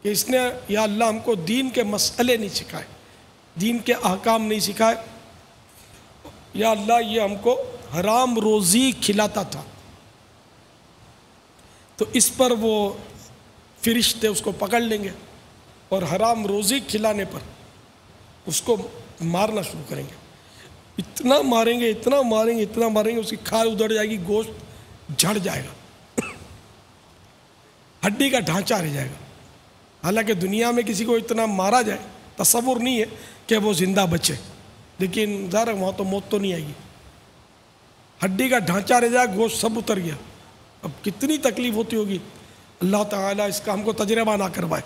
کہ اس نے یا اللہ ہم کو دین کے مسئلے نہیں سکھائے، دین کے احکام نہیں سکھائے، یا اللہ یہ ہم کو حرام روزی کھلاتا تھا۔ تو اس پر وہ فرشتے اس کو پکڑ لیں گے اور حرام روزی کھلانے پر اس کو مارنا شروع کریں گے، اتنا ماریں گے اتنا ماریں گے اتنا ماریں گے، اس کی کھال ادھڑ جائے گی، گوشت جھڑ جائے گا، ہڈی کا ڈھانچہ رہ جائے گا۔ حالانکہ دنیا میں کسی کو اتنا مارا جائے تصور نہیں ہے کہ وہ زندہ بچے، لیکن ظاہر ہے وہاں تو موت تو نہیں آئے گی، ہڈی کا ڈھانچہ رہ جائے، گوشت سب اتر گیا۔ اب کتنی تکلیف ہوتی ہوگی، اللہ تعالیٰ اس کا ہم کو تجربہ نہ کروائے،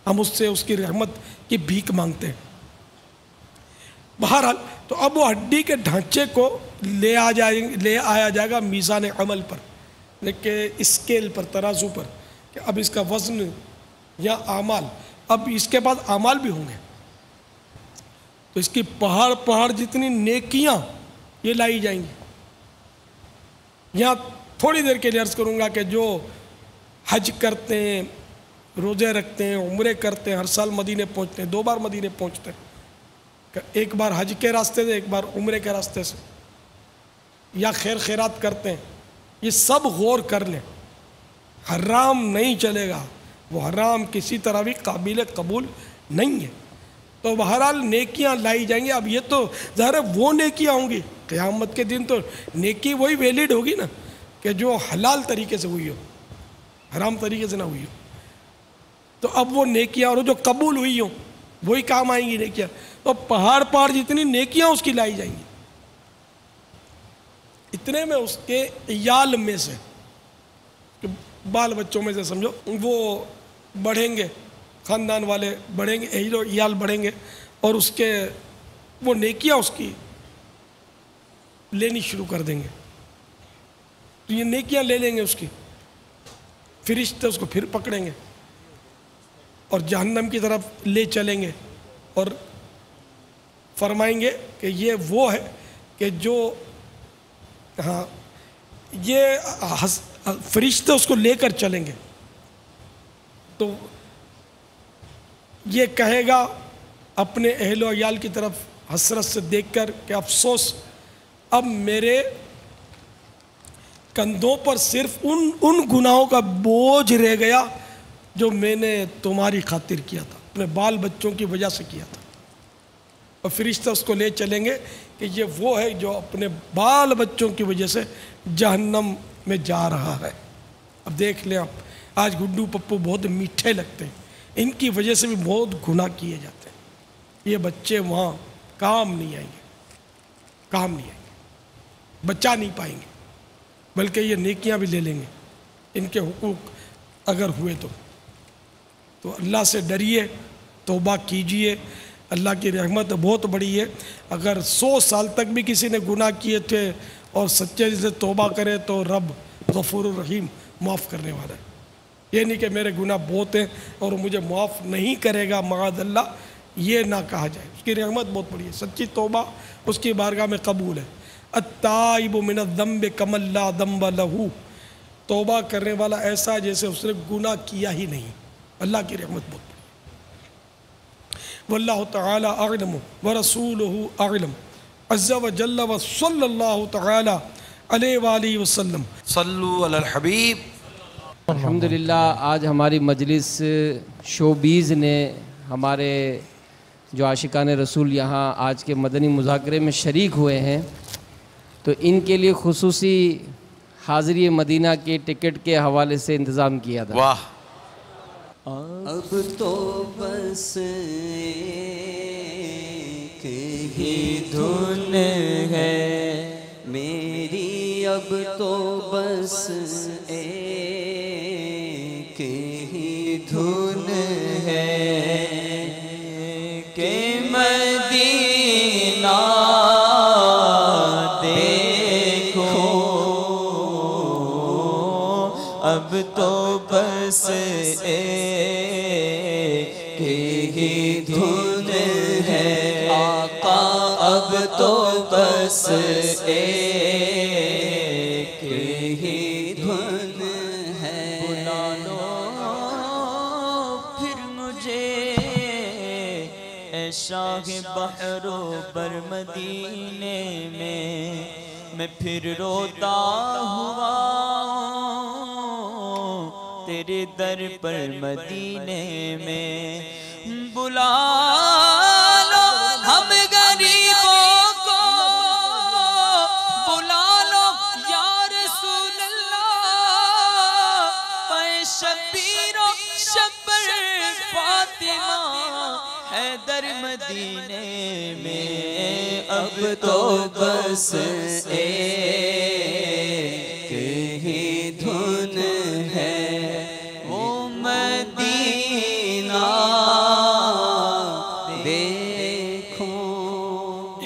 ہم اس سے اس کی رحمت کی بھیک مانگتے ہیں۔ بہرحال تو اب وہ ہڈی کے ڈھانچے کو لے آیا جائے گا میزان عمل پر، لیکن اسکیل پر، ترازو پر، کہ اب اس کا وزن یا اعمال، اب اس کے بعد اعمال بھی ہوں گے، تو اس کی پہاڑ جتنی نیکیاں یہ لائی جائیں گی۔ یہاں تھوڑی دیر کے لیے عرض کروں گا کہ جو حج کرتے ہیں، روزے رکھتے ہیں، عمرے کرتے ہیں، ہر سال مدینے پہنچتے ہیں، 2 بار مدینے پہنچتے ہیں، ایک بار حج کے راستے سے، ایک بار عمرے کے راستے سے، یا خیر خیرات کرتے ہیں، یہ سب غور کر لیں، حرام نہیں چلے گا، وہ حرام کسی طرح بھی قابل قبول نہیں ہے۔ تو بہرحال نیکیاں لائی جائیں گی۔ اب یہ تو ظاہر ہے وہ نیکیاں ہوں گی، قیامت کے دن تو نیکی وہی ویلڈ ہوگی نا کہ جو حلال طریقے سے ہوئی ہو، حرام طریقے سے نہ ہوئی ہو۔ تو اب وہ نیکیاں اور جو قبول ہوئی ہوں وہی کام آئیں گی نیکیاں، تو پہاڑ جتنی نیکیاں اس کی لائی جائیں گی۔ اتنے میں اس کے عیال میں سے، بال بچوں میں سے سمجھو، وہ بڑھیں گے، خاندان والے بڑھیں گے، عیال بڑھیں گے، اور اس کے وہ نیکیاں اس کی لینی شروع کر دیں گے، تو یہ نیکیاں لے لیں گے اس کی، فرشتے اس کو پھر پکڑیں گے اور جہنم کی طرف لے چلیں گے، اور فرمائیں گے کہ یہ وہ ہے کہ جو یہ فرشتے اس کو لے کر چلیں گے، تو یہ کہے گا اپنے اہل و عیال کی طرف حسرت سے دیکھ کر کہ افسوس، اب میرے کندھوں پر صرف ان گناہوں کا بوجھ رہ گیا جو میں نے تمہاری خاطر کیا تھا، اپنے بال بچوں کی وجہ سے کیا تھا۔ اور فرشتہ اس کو لے چلیں گے کہ یہ وہ ہے جو اپنے بال بچوں کی وجہ سے جہنم میں جا رہا ہے۔ اب دیکھ لیں آپ، آج گڈو پپو بہت میٹھے لگتے ہیں، ان کی وجہ سے بھی بہت گناہ کیے جاتے ہیں۔ یہ بچے وہاں کام نہیں آئیں گے، بچا نہیں پائیں گے، بلکہ یہ نیکیاں بھی لے لیں گے، ان کے حقوق اگر ہوئے تو اللہ سے ڈریے، توبہ کیجئے، اللہ کی رحمت بہت بڑی ہے۔ اگر 100 سال تک بھی کسی نے گناہ کیے تھے اور سچے دل سے توبہ کرے تو رب غفور الرحیم معاف کرنے والا ہے۔ یہ نہیں کہ میرے گناہ بہت ہیں اور مجھے معاف نہیں کرے گا، معاذ اللہ، یہ نہ کہا جائے۔ اس کی رحمت بہت بڑی ہے، سچی توبہ اس کی بارگاہ میں قبول ہے۔ التائب من الذنب کمن لا ذنب لہ، توبہ کرنے والا ایسا جیسے اس نے گناہ کیا ہی نہیں۔ اللہ کی رحمت بہت بڑی۔ واللہ تعالی اعلم ورسولہ اعلم عز وجل وصلی اللہ تعالی علیہ وآلہ وسلم۔ صلو علی الحبیب۔ الحمدللہ آج ہماری مجلس شوبیز نے ہمارے جو عاشقان رسول یہاں آج کے مدنی مذاکرے میں شریک ہوئے ہیں، تو ان کے لیے خصوصی حاضری مدینہ کے ٹکٹ کے حوالے سے انتظام کیا تھا۔ واہ! اب تو بس ایک ہی دھن ہے میری، اب تو بس ایک ہی دھن ہے کہ مدینہ دیکھو، اب تو بس ایک ہی دھن ہے آقا، اب تو بس ایک ہی دھن ہے۔ بلا لو پھر مجھے اے شاہ بحر و بر مدینے میں پھر روتا ہوا تیرے در پر مدینے میں۔ بلا لو ہم گئے حیدر مدینے میں اب تو بس ایک ہی دھن ہے وہ مدینہ دیکھو.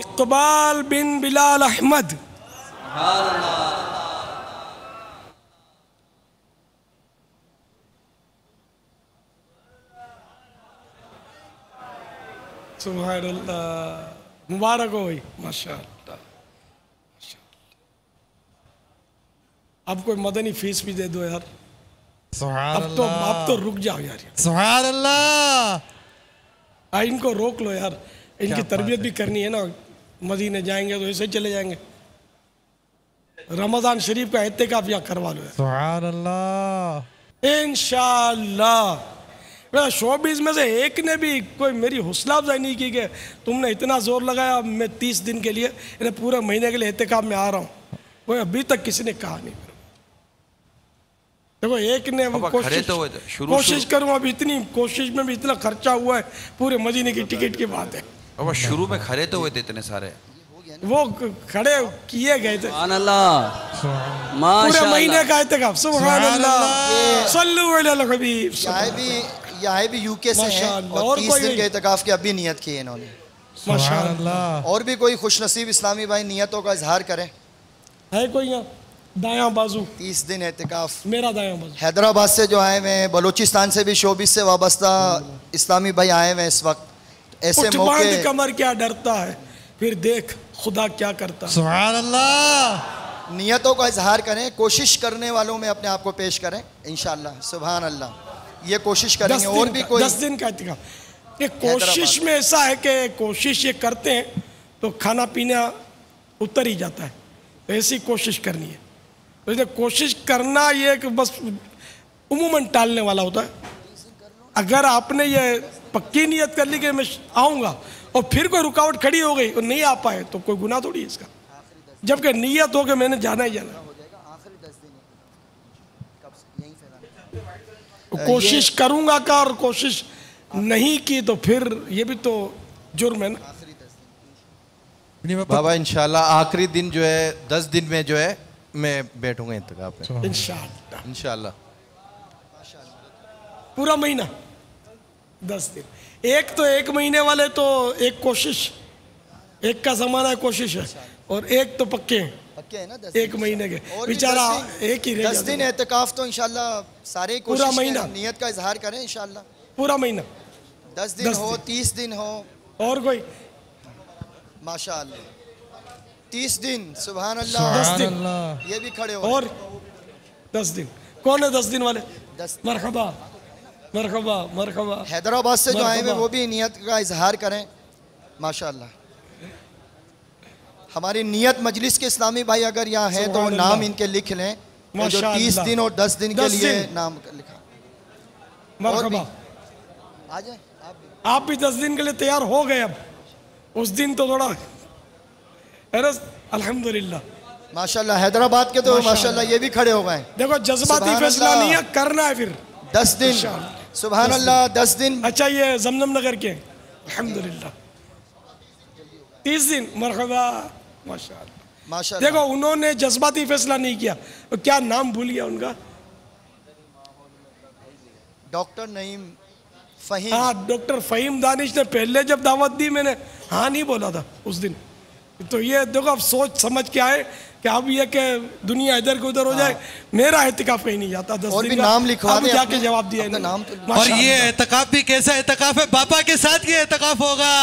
اقبال بن بلال احمد. سبحان اللہ. مبارک ہو بھائی ماشاء اللہ. اب کوئی مدنی فیس بھی دے دو یار. سبحان اب تو رک جاؤ یار. سبحان اللہ. ان کو روک لو یار. ان کی تربیت بھی کرنی ہے نا. مدینے جائیں گے تو ایسے ہی چلے جائیں گے. رمضان شریف کا اعتکاف یا کروا لو یار. سبحان اللہ. انشاءاللہ. شوبیز میں سے ایک نے بھی کوئی میری حوصلہ افزائی نہیں کی کہ تم نے اتنا زور لگایا میں 30 دن کے لیے پورے مہینے کے لیے اعتکاف میں آ رہا ہوں. وہ ابھی تک کسی نے کہا نہیں. دیکھو ایک نے کوشش کروں. اب اتنی کوشش میں بھی اتنا خرچہ ہوا ہے. پورے مدینے کی ٹکٹ کی بات ہے. اب شروع میں کھڑے تو ہوئے تھے اتنے سارے. وہ کھڑے کیے گئے تھے. سبحان اللہ. پورے مہینے کا اعتکاف. سبحان اللہ. صلو علی الحبیب. یہ بھی یو کے سے ہیں اور 30 دن کے اعتکاف کی ابھی نیت کی ہے انہوں نے. سبحان اللہ. اور بھی کوئی خوش نصیب اسلامی بھائی نیتوں کا اظہار کریں. ہے کوئی یہاں؟ دایاں بازو 30 دن اعتکاف. میرا دایاں بازو. حیدرآباد سے جو آئے ہوئے ہیں, بلوچستان سے بھی شوبیز سے وابستہ اسلامی بھائی آئے ہوئے ہیں اس وقت. ایسے اٹھ موقع باندھ کمر کیا ڈرتا ہے پھر دیکھ خدا کیا کرتا ہے. سبحان اللہ. نیتوں کا اظہار کریں. کوشش کرنے والوں میں اپنے آپ کو پیش کریں انشاءاللہ. سبحان اللہ. یہ کوشش کریں گے. اور بھی کوئی 10 دن کا اعتکاف. یہ کوشش میں ایسا ہے کہ کوشش یہ کرتے ہیں تو کھانا پینا اتر ہی جاتا ہے. ایسی کوشش کرنی ہے. کوشش کرنا یہ کہ بس عموماً ٹالنے والا ہوتا ہے. اگر آپ نے یہ پکی نیت کر لی کہ میں آؤں گا اور پھر کوئی رکاوٹ کھڑی ہو گئی اور نہیں آ پائے تو کوئی گناہ تھوڑی ہے اس کا. جبکہ نیت ہو کہ میں نے جانا ہی جانا. کوشش کروں گا کا اور کوشش نہیں کی تو پھر یہ بھی تو جرم ہے نا. بابا انشاءاللہ آخری دن جو ہے 10 دن میں جو ہے میں بیٹھوں گا اعتکاف میں انشاءاللہ. انشاءاللہ. پورا مہینہ 10 دن. ایک تو ایک مہینے والے تو ایک کوشش, ایک کا زمانہ کوشش ہے اور ایک تو پکے ہیں ایک مہینے کے. بیچارہ ایک ہی رہ 10 دن اعتکاف تو انشاءاللہ سارے پورا مہینہ نیت کا اظہار کریں انشاءاللہ. پورا مہینہ 10 دن ہو 30 دن ہو اور کوئی ماشاءاللہ 30 دن. سبحان اللہ. 10 دن یہ بھی کھڑے ہو. اور 10 دن کون ہے 10 دن والے؟ مرحبا مرحبا مرحبا. حیدرآباد سے جو آئے ہوئے وہ بھی نیت کا اظہار کریں ماشاءاللہ. ہماری نیت مجلس کے اسلامی بھائی اگر یہاں ہیں تو نام ان کے لکھ لیں. جو 30 دن اور 10 دن کے لیے نام لکھا. مرحبا. آ جائیں آپ بھی 10 دن کے لیے تیار ہو گئے. اب اس دن تو تھوڑا الحمدللہ ماشاءاللہ. حیدرآباد کے تو ماشاءاللہ یہ بھی کھڑے ہو گئے. دیکھو جذباتی فیصلہ نہیں ہے, کرنا ہے پھر 10 دن. سبحان اللہ 10 دن. اچھا یہ زمزم نگر کے الحمدللہ 30 دن. مرحبا ماشاءاللہ. دیکھو انہوں نے جذباتی فیصلہ نہیں کیا. کیا نام بھول گیا ان کا؟ ڈاکٹر نعیم فہیم. ہاں ڈاکٹر فہیم دانش نے پہلے جب دعوت دی میں نے ہاں نہیں بولا تھا اس دن. تو یہ دیکھو اب سوچ سمجھ کے آئے کہ اب یہ کہ دنیا ادھر کو ادھر ہو جائے. میرا اعتکاف کہیں نہیں جاتا. 10 دن کا اب جا کے جواب دیا. اور یہ اعتکاف بھی کیسا اعتکاف ہے؟ باپا کے ساتھ یہ اعتکاف ہوگا.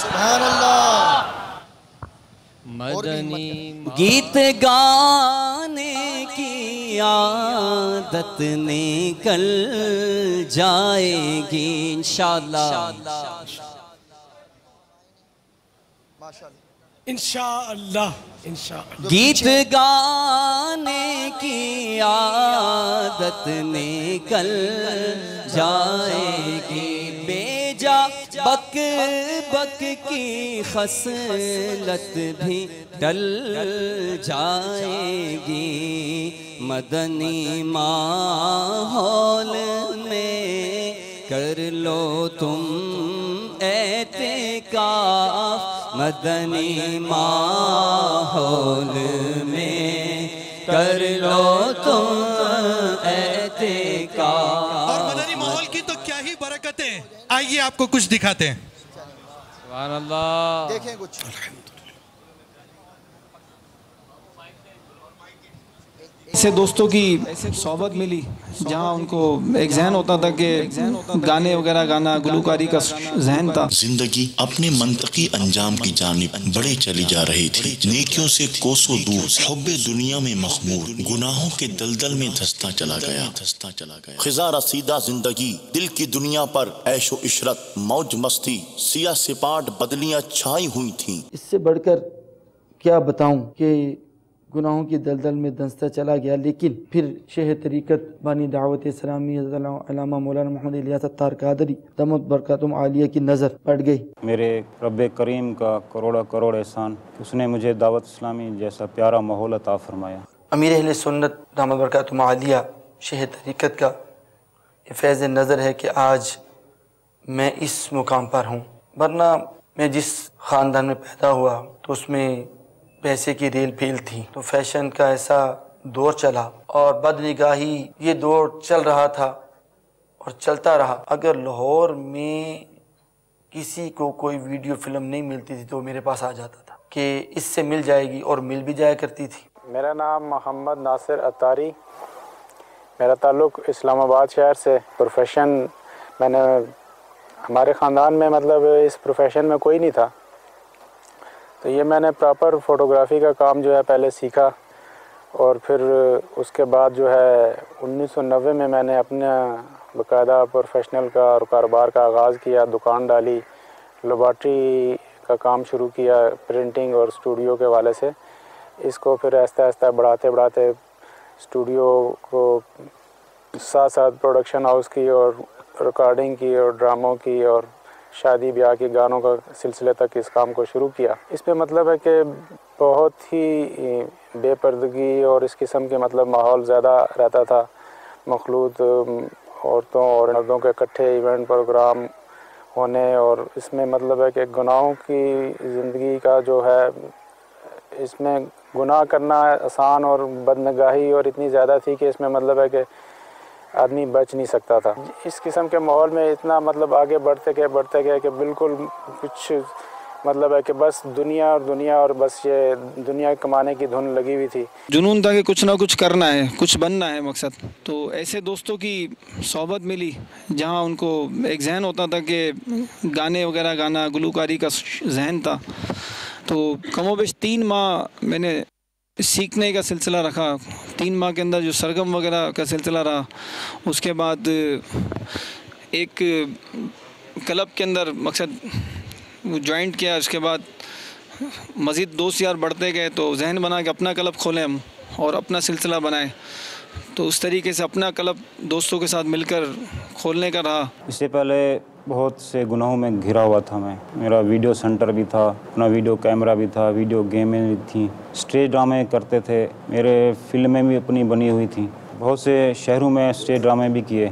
سبحان اللہ. مدنی گیت گانے کی عادت نکل جائے گی انشاءاللہ. انشاءاللہ انشاءاللہ. گیت گانے کی عادت نکل جائے گی. بیجا بک بک کی خصلت بھی ڈل جائے گی. مدنی ماحول میں کر لو تم اعتکاف مدنی ماحول میں کر لو تم اعتکاف. اور مدنی ماحول کی تو کیا ہی برکتیں. آئیے آپ کو کچھ دکھاتے ہیں. سبحان اللہ. دیکھیں کچھ. ایسے دوستوں کی صحبت ملی جہاں ان کو ایک ذہن ہوتا تھا کہ گانے وغیرہ گانا، گلوکاری کا ذہن تھا. زندگی اپنے منطقی انجام کی جانب بڑھے چلی جا رہی تھی. نیکیوں سے کوسوں دور، حب دنیا میں مخمور، گناہوں کے دلدل میں دھستا چلا گیا. خزاں رسیدہ زندگی، دل کی دنیا پر عیش و عشرت، موج مستی، سیاہ سپاٹ بدلیاں چھائی ہوئی تھیں. اس سے بڑھ کر کیا بتاؤں کہ گناہوں کی دلدل میں دھنستا چلا گیا. لیکن پھر شیخ طریقت بانی دعوت اسلامی علامہ مولانا محمد الیاس عطار قادری دامت برکاتہم عالیہ کی نظر پڑ گئی. میرے رب کریم کا کروڑا کروڑ احسان، اس نے مجھے دعوت اسلامی جیسا پیارا ماحول عطا فرمایا. امیر اہل سنت دامت برکاتہم عالیہ شیخ طریقت کا یہ فیض نظر ہے کہ آج میں اس مقام پر ہوں. ورنہ میں جس خاندان میں پیدا ہوا تو اس میں پیسے کی ریل پھیل تھی، تو فیشن کا ایسا دور چلا اور بد نگاہی یہ دور چل رہا تھا اور چلتا رہا. اگر لاہور میں کسی کو کوئی ویڈیو فلم نہیں ملتی تھی تو میرے پاس آ جاتا تھا کہ اس سے مل جائے گی، اور مل بھی جایا کرتی تھی. میرا نام محمد ناصر عطاری، میرا تعلق اسلام آباد شہر سے. پروفیشن میں نے ہمارے خاندان میں مطلب اس پروفیشن میں کوئی نہیں تھا، تو یہ میں نے پراپر فوٹوگرافی کا کام جو ہے پہلے سیکھا، اور پھر اس کے بعد جو ہے 1990 میں میں نے اپنا باقاعدہ پروفیشنل کا اور کاروبار کا آغاز کیا. دکان ڈالی، لیبارٹری کا کام شروع کیا پرنٹنگ اور اسٹوڈیو کے حوالے سے. اس کو پھر آہستہ آہستہ بڑھاتے اسٹوڈیو کو ساتھ ساتھ پروڈکشن ہاؤس کی اور ریکارڈنگ کی اور ڈراموں کی اور شادی بیاہ کے گانوں کا سلسلے تک اس کام کو شروع کیا. اس پہ مطلب ہے کہ بہت ہی بے پردگی اور اس قسم کے مطلب ماحول زیادہ رہتا تھا. مخلوط عورتوں اور مردوں کے اکٹھے ایونٹ پروگرام ہونے، اور اس میں مطلب ہے کہ گناہوں کی زندگی کا جو ہے، اس میں گناہ کرنا آسان اور بدنگاہی اور اتنی زیادہ تھی کہ اس میں مطلب ہے کہ آدمی بچ نہیں سکتا تھا. اس قسم کے ماحول میں اتنا مطلب آگے بڑھتے گئے کہ بالکل کچھ مطلب ہے کہ بس دنیا اور بس یہ دنیا کمانے کی دھن لگی ہوئی تھی. جنون تھا کہ کچھ نہ کچھ کرنا ہے، کچھ بننا ہے مقصد. تو ایسے دوستوں کی صحبت ملی جہاں ان کو ایک ذہن ہوتا تھا کہ گانے وغیرہ گانا، گلوکاری کا ذہن تھا. تو کم و بیش 3 ماہ میں نے سیکھنے کا سلسلہ رکھا. 3 ماہ کے اندر جو سرگم وغیرہ کا سلسلہ رہا. اس کے بعد ایک کلب کے اندر مقصد وہ جوائنٹ کیا. اس کے بعد مزید دوست یار بڑھتے گئے تو ذہن بنا کہ اپنا کلب کھولیں ہم اور اپنا سلسلہ بنائیں. تو اس طریقے سے اپنا کلب دوستوں کے ساتھ مل کر کھولنے کا رہا. اس سے پہلے بہت سے گناہوں میں گھرا ہوا تھا میں. میرا ویڈیو سینٹر بھی تھا، اپنا ویڈیو کیمرہ بھی تھا، ویڈیو گیمیں بھی تھیں، اسٹیج ڈرامے کرتے تھے. میرے فلمیں بھی اپنی بنی ہوئی تھیں. بہت سے شہروں میں اسٹیج ڈرامے بھی کیے،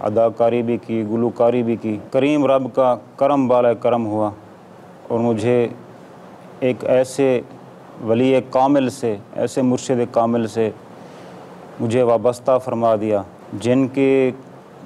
اداکاری بھی کی، گلوکاری بھی کی. کریم رب کا کرم بالا کرم ہوا اور مجھے ایک ایسے ولی کامل سے، ایسے مرشد کامل سے مجھے وابستہ فرما دیا جن کے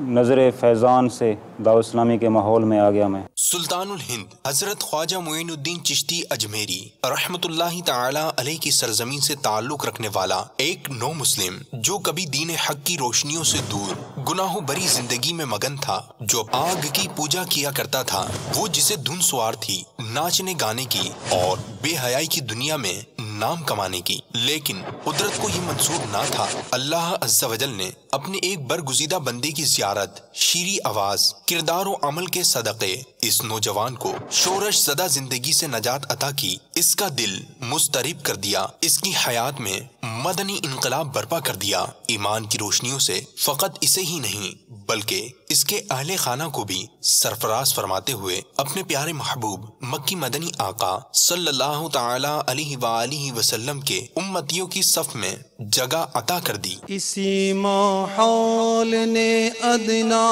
نظر فیضان سے دعوت اسلامی کے ماحول میں آ گیا میں. سلطان الہند حضرت خواجہ معین الدین چشتی اجمیری رحمت اللہ تعالی علیہ کی سرزمین سے تعلق رکھنے والا ایک نو مسلم جو کبھی دین حق کی روشنیوں سے دور گناہوں بری زندگی میں مگن تھا، جو آگ کی پوجا کیا کرتا تھا، وہ جسے دھن سوار تھی ناچنے گانے کی اور بے حیائی کی دنیا میں نام کمانے کی، لیکن قدرت کو یہ منظور نہ تھا. اللہ عز و جل نے اپنے ایک برگزیدہ بندے کی زیارت، شیریں آواز، کردار و عمل کے صدقے اس نوجوان کو شورش زدہ زندگی سے نجات عطا کی. اس کا دل مضطرب کر دیا، اس کی حیات میں مدنی انقلاب برپا کر دیا. ایمان کی روشنیوں سے فقط اسے ہی نہیں بلکہ اس کے اہل خانہ کو بھی سرفراز فرماتے ہوئے اپنے پیارے محبوب مکی مدنی آقا صلی اللہ تعالی علیہ وآلہ وسلم کے امتیوں کی صف میں جگہ عطا کر دی۔ اسی ماحول نے ادنا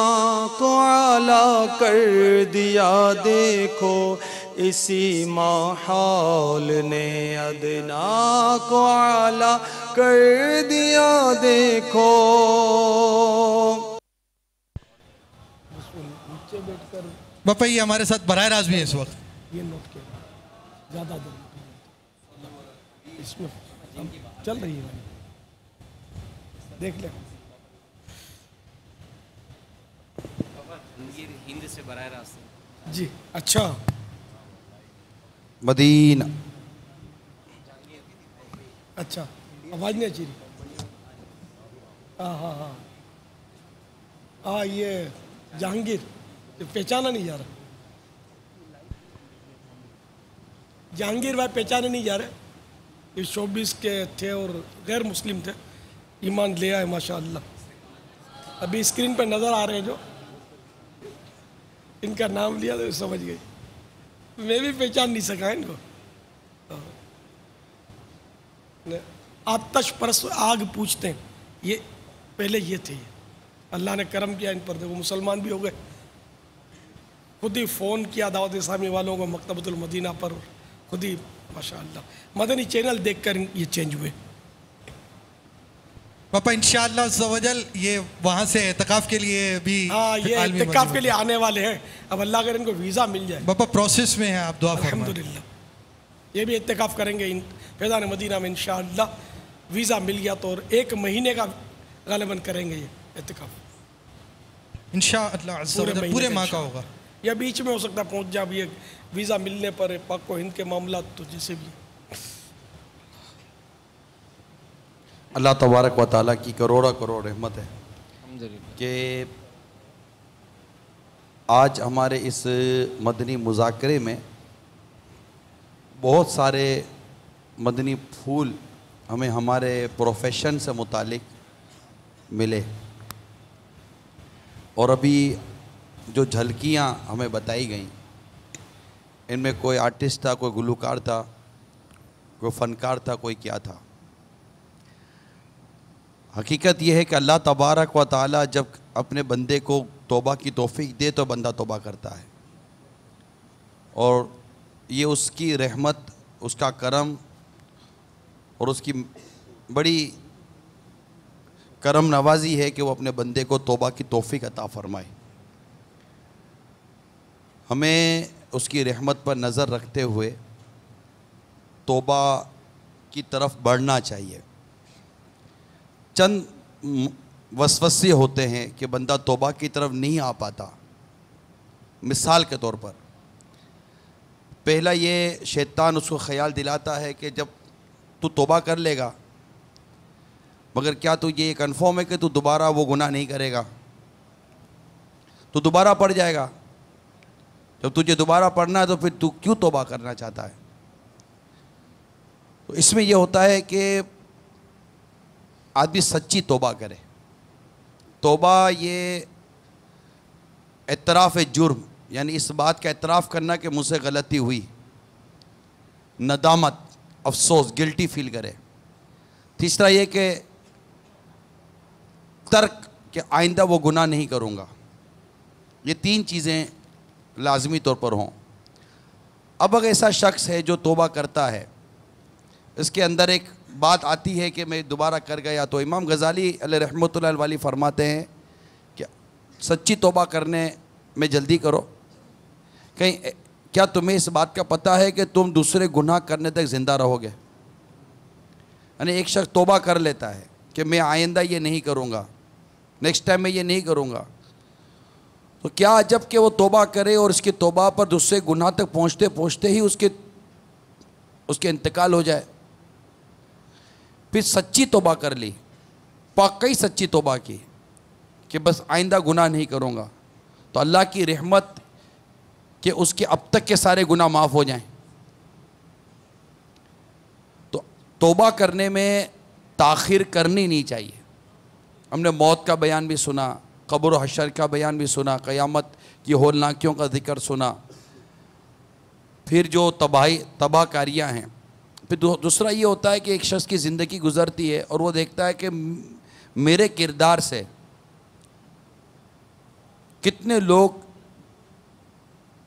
کو اعلیٰ کر دیا دیکھو، اسی ماحول نے ادنا کو اعلیٰ کر دیا دیکھو۔ باپا یہ ہمارے ساتھ براہ راست بھی ہے اس وقت۔ یہ نوٹ کیا زیادہ دیر اس میں چل رہی ہے، دیکھ لیں۔ ہند سے براہ راست جی اچھا مدینہ، اچھا آواز نہیں اچھی رہی۔ ہاں ہاں ہاں ہاں یہ جہانگیر پہچانا نہیں جا رہا، جہانگیر بھائی پہچانے نہیں جا رہے، یہ شوبیس کے تھے اور غیر مسلم تھے، ایمان لے آئے ماشاءاللہ۔ ابھی اسکرین پہ نظر آ رہے ہیں جو، ان کا نام لیا تو سمجھ گئی، میں بھی پہچان نہیں سکا ان کو۔ آتش پرست آگ پوچھتے ہیں، یہ پہلے یہ تھے، اللہ نے کرم کیا ان پر، دیکھو مسلمان بھی ہو گئے۔ خود ہی فون کیا دعوت اسلامی والوں کو مکتبۃ المدینہ پر، خود ہی ماشاءاللہ مدنی چینل دیکھ کر یہ چینج ہوئے۔ پاپا انشاءاللہ عز و جل یہ وہاں سے اعتکاف کے لیے بھی، ہاں یہ اعتکاف کے لیے آنے والے ہیں، اب اللہ اگر ان کو ویزا مل جائے۔ پاپا پروسیس میں ہے، آپ دعا فرمائیں۔ الحمدللہ یہ بھی اعتکاف کریں گے فیضان مدینہ میں انشاءاللہ، ویزا مل گیا تو، اور 1 مہینے کا غالباً کریں گے یہ اعتکاف انشاءاللہ عز و جل، پورے ماہ کا ہوگا، یا بیچ میں ہو سکتا ہے پہنچ جا بھی، ویزا ملنے پر پاک و ہند کے معاملات تو جیسے بھی۔ اللہ تبارک و تعالیٰ کی کروڑا کروڑ رحمت ہے کہ آج ہمارے اس مدنی مذاکرے میں بہت سارے مدنی پھول ہمیں ہمارے پروفیشن سے متعلق ملے، اور ابھی جو جھلکیاں ہمیں بتائی گئیں ان میں کوئی آرٹسٹ تھا، کوئی گلوکار تھا، کوئی فنکار تھا، کوئی کیا تھا۔ حقیقت یہ ہے کہ اللہ تبارک و تعالیٰ جب اپنے بندے کو توبہ کی توفیق دے تو بندہ توبہ کرتا ہے، اور یہ اس کی رحمت، اس کا کرم اور اس کی بڑی کرم نوازی ہے کہ وہ اپنے بندے کو توبہ کی توفیق عطا فرمائے۔ ہمیں اس کی رحمت پر نظر رکھتے ہوئے توبہ کی طرف بڑھنا چاہیے۔ چند وسوسے ہوتے ہیں کہ بندہ توبہ کی طرف نہیں آ پاتا۔ مثال کے طور پر پہلا یہ، شیطان اس کو خیال دلاتا ہے کہ جب تو توبہ کر لے گا، مگر کیا تو یہ کنفرم ہے کہ تو دوبارہ وہ گناہ نہیں کرے گا؟ تو دوبارہ پڑ جائے گا، جب تجھے دوبارہ پڑھنا ہے تو پھر تو کیوں توبہ کرنا چاہتا ہے؟ تو اس میں یہ ہوتا ہے کہ آدمی سچی توبہ کرے۔ توبہ یہ اعتراف جرم، یعنی اس بات کا اعتراف کرنا کہ مجھ سے غلطی ہوئی، ندامت، افسوس، گلٹی فیل کرے۔ تیسرا یہ کہ ترک، کہ آئندہ وہ گناہ نہیں کروں گا۔ یہ 3 چیزیں لازمی طور پر ہوں۔ اب اگر ایسا شخص ہے جو توبہ کرتا ہے، اس کے اندر ایک بات آتی ہے کہ میں دوبارہ کر گیا، تو امام غزالی علیہ رحمۃ اللہ علیہ فرماتے ہیں کہ سچی توبہ کرنے میں جلدی کرو۔ کہیں کیا تمہیں اس بات کا پتہ ہے کہ تم دوسرے گناہ کرنے تک زندہ رہو گے؟ یعنی ایک شخص توبہ کر لیتا ہے کہ میں آئندہ یہ نہیں کروں گا، نیکسٹ ٹائم میں یہ نہیں کروں گا، تو کیا جب کہ وہ توبہ کرے اور اس کی توبہ پر دوسرے گناہ تک پہنچتے پہنچتے ہی اس کے انتقال ہو جائے؟ پھر سچی توبہ کر لی، واقعی سچی توبہ کی کہ بس آئندہ گناہ نہیں کروں گا، تو اللہ کی رحمت کہ اس کے اب تک کے سارے گناہ معاف ہو جائیں۔ تو توبہ کرنے میں تاخیر کرنی نہیں چاہیے۔ ہم نے موت کا بیان بھی سنا، قبر و حشر کا بیان بھی سنا، قیامت کی ہولناکیوں کا ذکر سنا، پھر جو تباہ کاریاں ہیں. پھر دوسرا یہ ہوتا ہے کہ ایک شخص کی زندگی گزرتی ہے اور وہ دیکھتا ہے کہ میرے کردار سے کتنے لوگ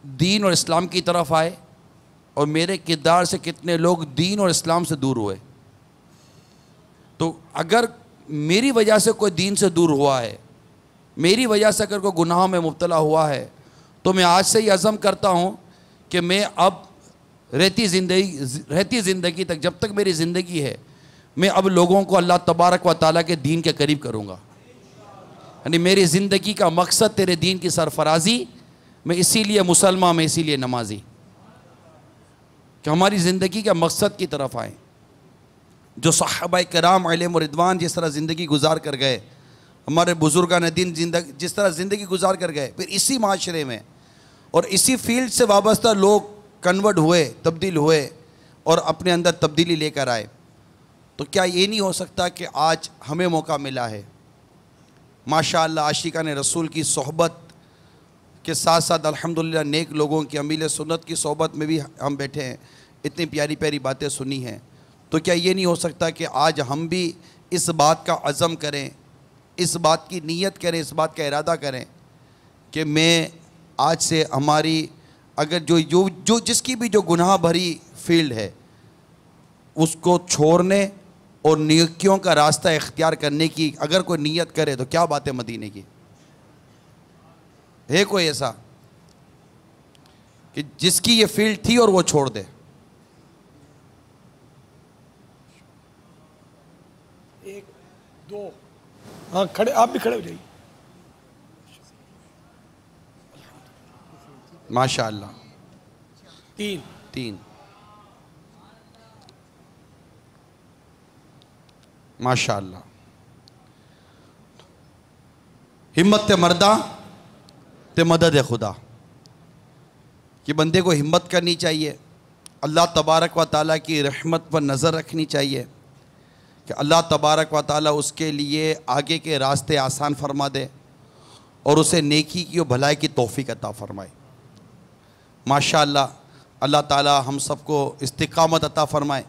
دین اور اسلام کی طرف آئے اور میرے کردار سے کتنے لوگ دین اور اسلام سے دور ہوئے. تو اگر میری وجہ سے کوئی دین سے دور ہوا ہے، میری وجہ سے اگر کوئی گناہوں میں مبتلا ہوا ہے، تو میں آج سے یہ عزم کرتا ہوں کہ میں اب رہتی زندگی تک، جب تک میری زندگی ہے، میں اب لوگوں کو اللہ تبارک و تعالیٰ کے دین کے قریب کروں گا. یعنی میری زندگی کا مقصد تیرے دین کی سرفرازی، میں اسی لیے مسلمان، میں اسی لیے نمازی، کہ ہماری زندگی کا مقصد کی طرف آئیں. جو صحابہ کرام علیہم رضوان جس طرح زندگی گزار کر گئے، ہمارے بزرگان دین جس طرح زندگی گزار کر گئے، پھر اسی معاشرے میں اور اسی فیلڈ سے وابستہ لوگ کنورٹ ہوئے، تبدیل ہوئے اور اپنے اندر تبدیلی لے کر آئے. تو کیا یہ نہیں ہو سکتا کہ آج ہمیں موقع ملا ہے ماشاءاللہ عاشقان رسول کی صحبت کے ساتھ ساتھ الحمدللہ نیک لوگوں کی، امیل سنت کی صحبت میں بھی ہم بیٹھے ہیں، اتنی پیاری پیاری باتیں سنی ہیں. تو کیا یہ نہیں ہو سکتا کہ آج ہم بھی اس بات کا عزم کریں، اس بات کی نیت کریں، اس بات کا ارادہ کریں کہ میں آج سے ہماری اگر جو جس کی بھی جو گناہ بھری فیلڈ ہے اس کو چھوڑنے اور نیکیوں کا راستہ اختیار کرنے کی اگر کوئی نیت کرے تو کیا بات ہے مدینے کی؟ ہے کوئی ایسا کہ جس کی یہ فیلڈ تھی اور وہ چھوڑ دے؟ ایک دو، ہاں کھڑے، آپ بھی کھڑے ہو جائیے. ماشاءاللہ. تین. ماشاءاللہ. ہمت تے مردہ تے مدد خدا. کہ بندے کو ہمت کرنی چاہیے، اللہ تبارک و تعالیٰ کی رحمت پر نظر رکھنی چاہیے کہ اللہ تبارک و تعالیٰ اس کے لیے آگے کے راستے آسان فرما دے اور اسے نیکی کی اور بھلائی کی توفیق عطا فرمائے. ماشاءاللہ اللہ تعالیٰ ہم سب کو استقامت عطا فرمائے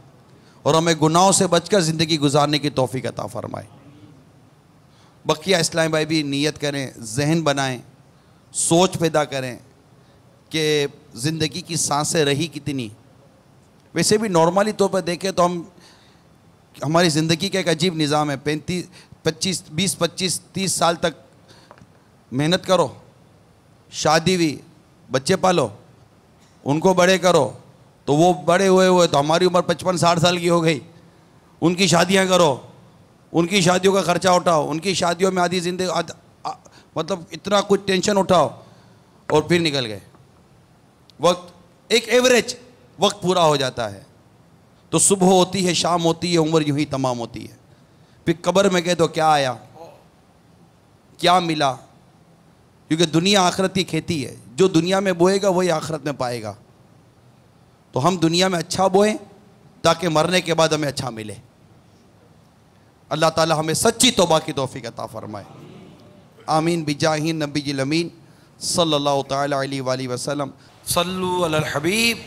اور ہمیں گناہوں سے بچ کر زندگی گزارنے کی توفیق عطا فرمائے. بقیہ اسلام بھائی بھی نیت کریں، ذہن بنائیں، سوچ پیدا کریں کہ زندگی کی سانسیں رہی کتنی. ویسے بھی نارملی طور پر دیکھیں تو ہماری زندگی کا ایک عجیب نظام ہے. 20-25-30 سال تک محنت کرو، شادی ہوئی، بچے پالو، ان کو بڑے کرو، تو وہ بڑے ہوئے تو ہماری عمر 55-60 سال کی ہو گئی. ان کی شادیاں کرو، ان کی شادیوں کا خرچہ اٹھاؤ، ان کی شادیوں میں آدھی زندگی مطلب اتنا کچھ ٹینشن اٹھاؤ اور پھر نکل گئے. وقت ایک ایوریج وقت پورا ہو جاتا ہے تو صبح ہوتی ہے، شام ہوتی ہے، عمر یوں ہی تمام ہوتی ہے. پھر قبر میں گئے تو کیا آیا، کیا ملا؟ کیونکہ دنیا آخرت کی کھیتی ہے، جو دنیا میں بوئے گا وہی آخرت میں پائے گا. تو ہم دنیا میں اچھا بوئیں تاکہ مرنے کے بعد ہمیں اچھا ملے. اللہ تعالی ہمیں سچی توبہ کی توفیق عطا فرمائے. آمین بجاہ نبی الامین صلی اللہ تعالی علیہ وآلہ وسلم. صلو علی الحبیب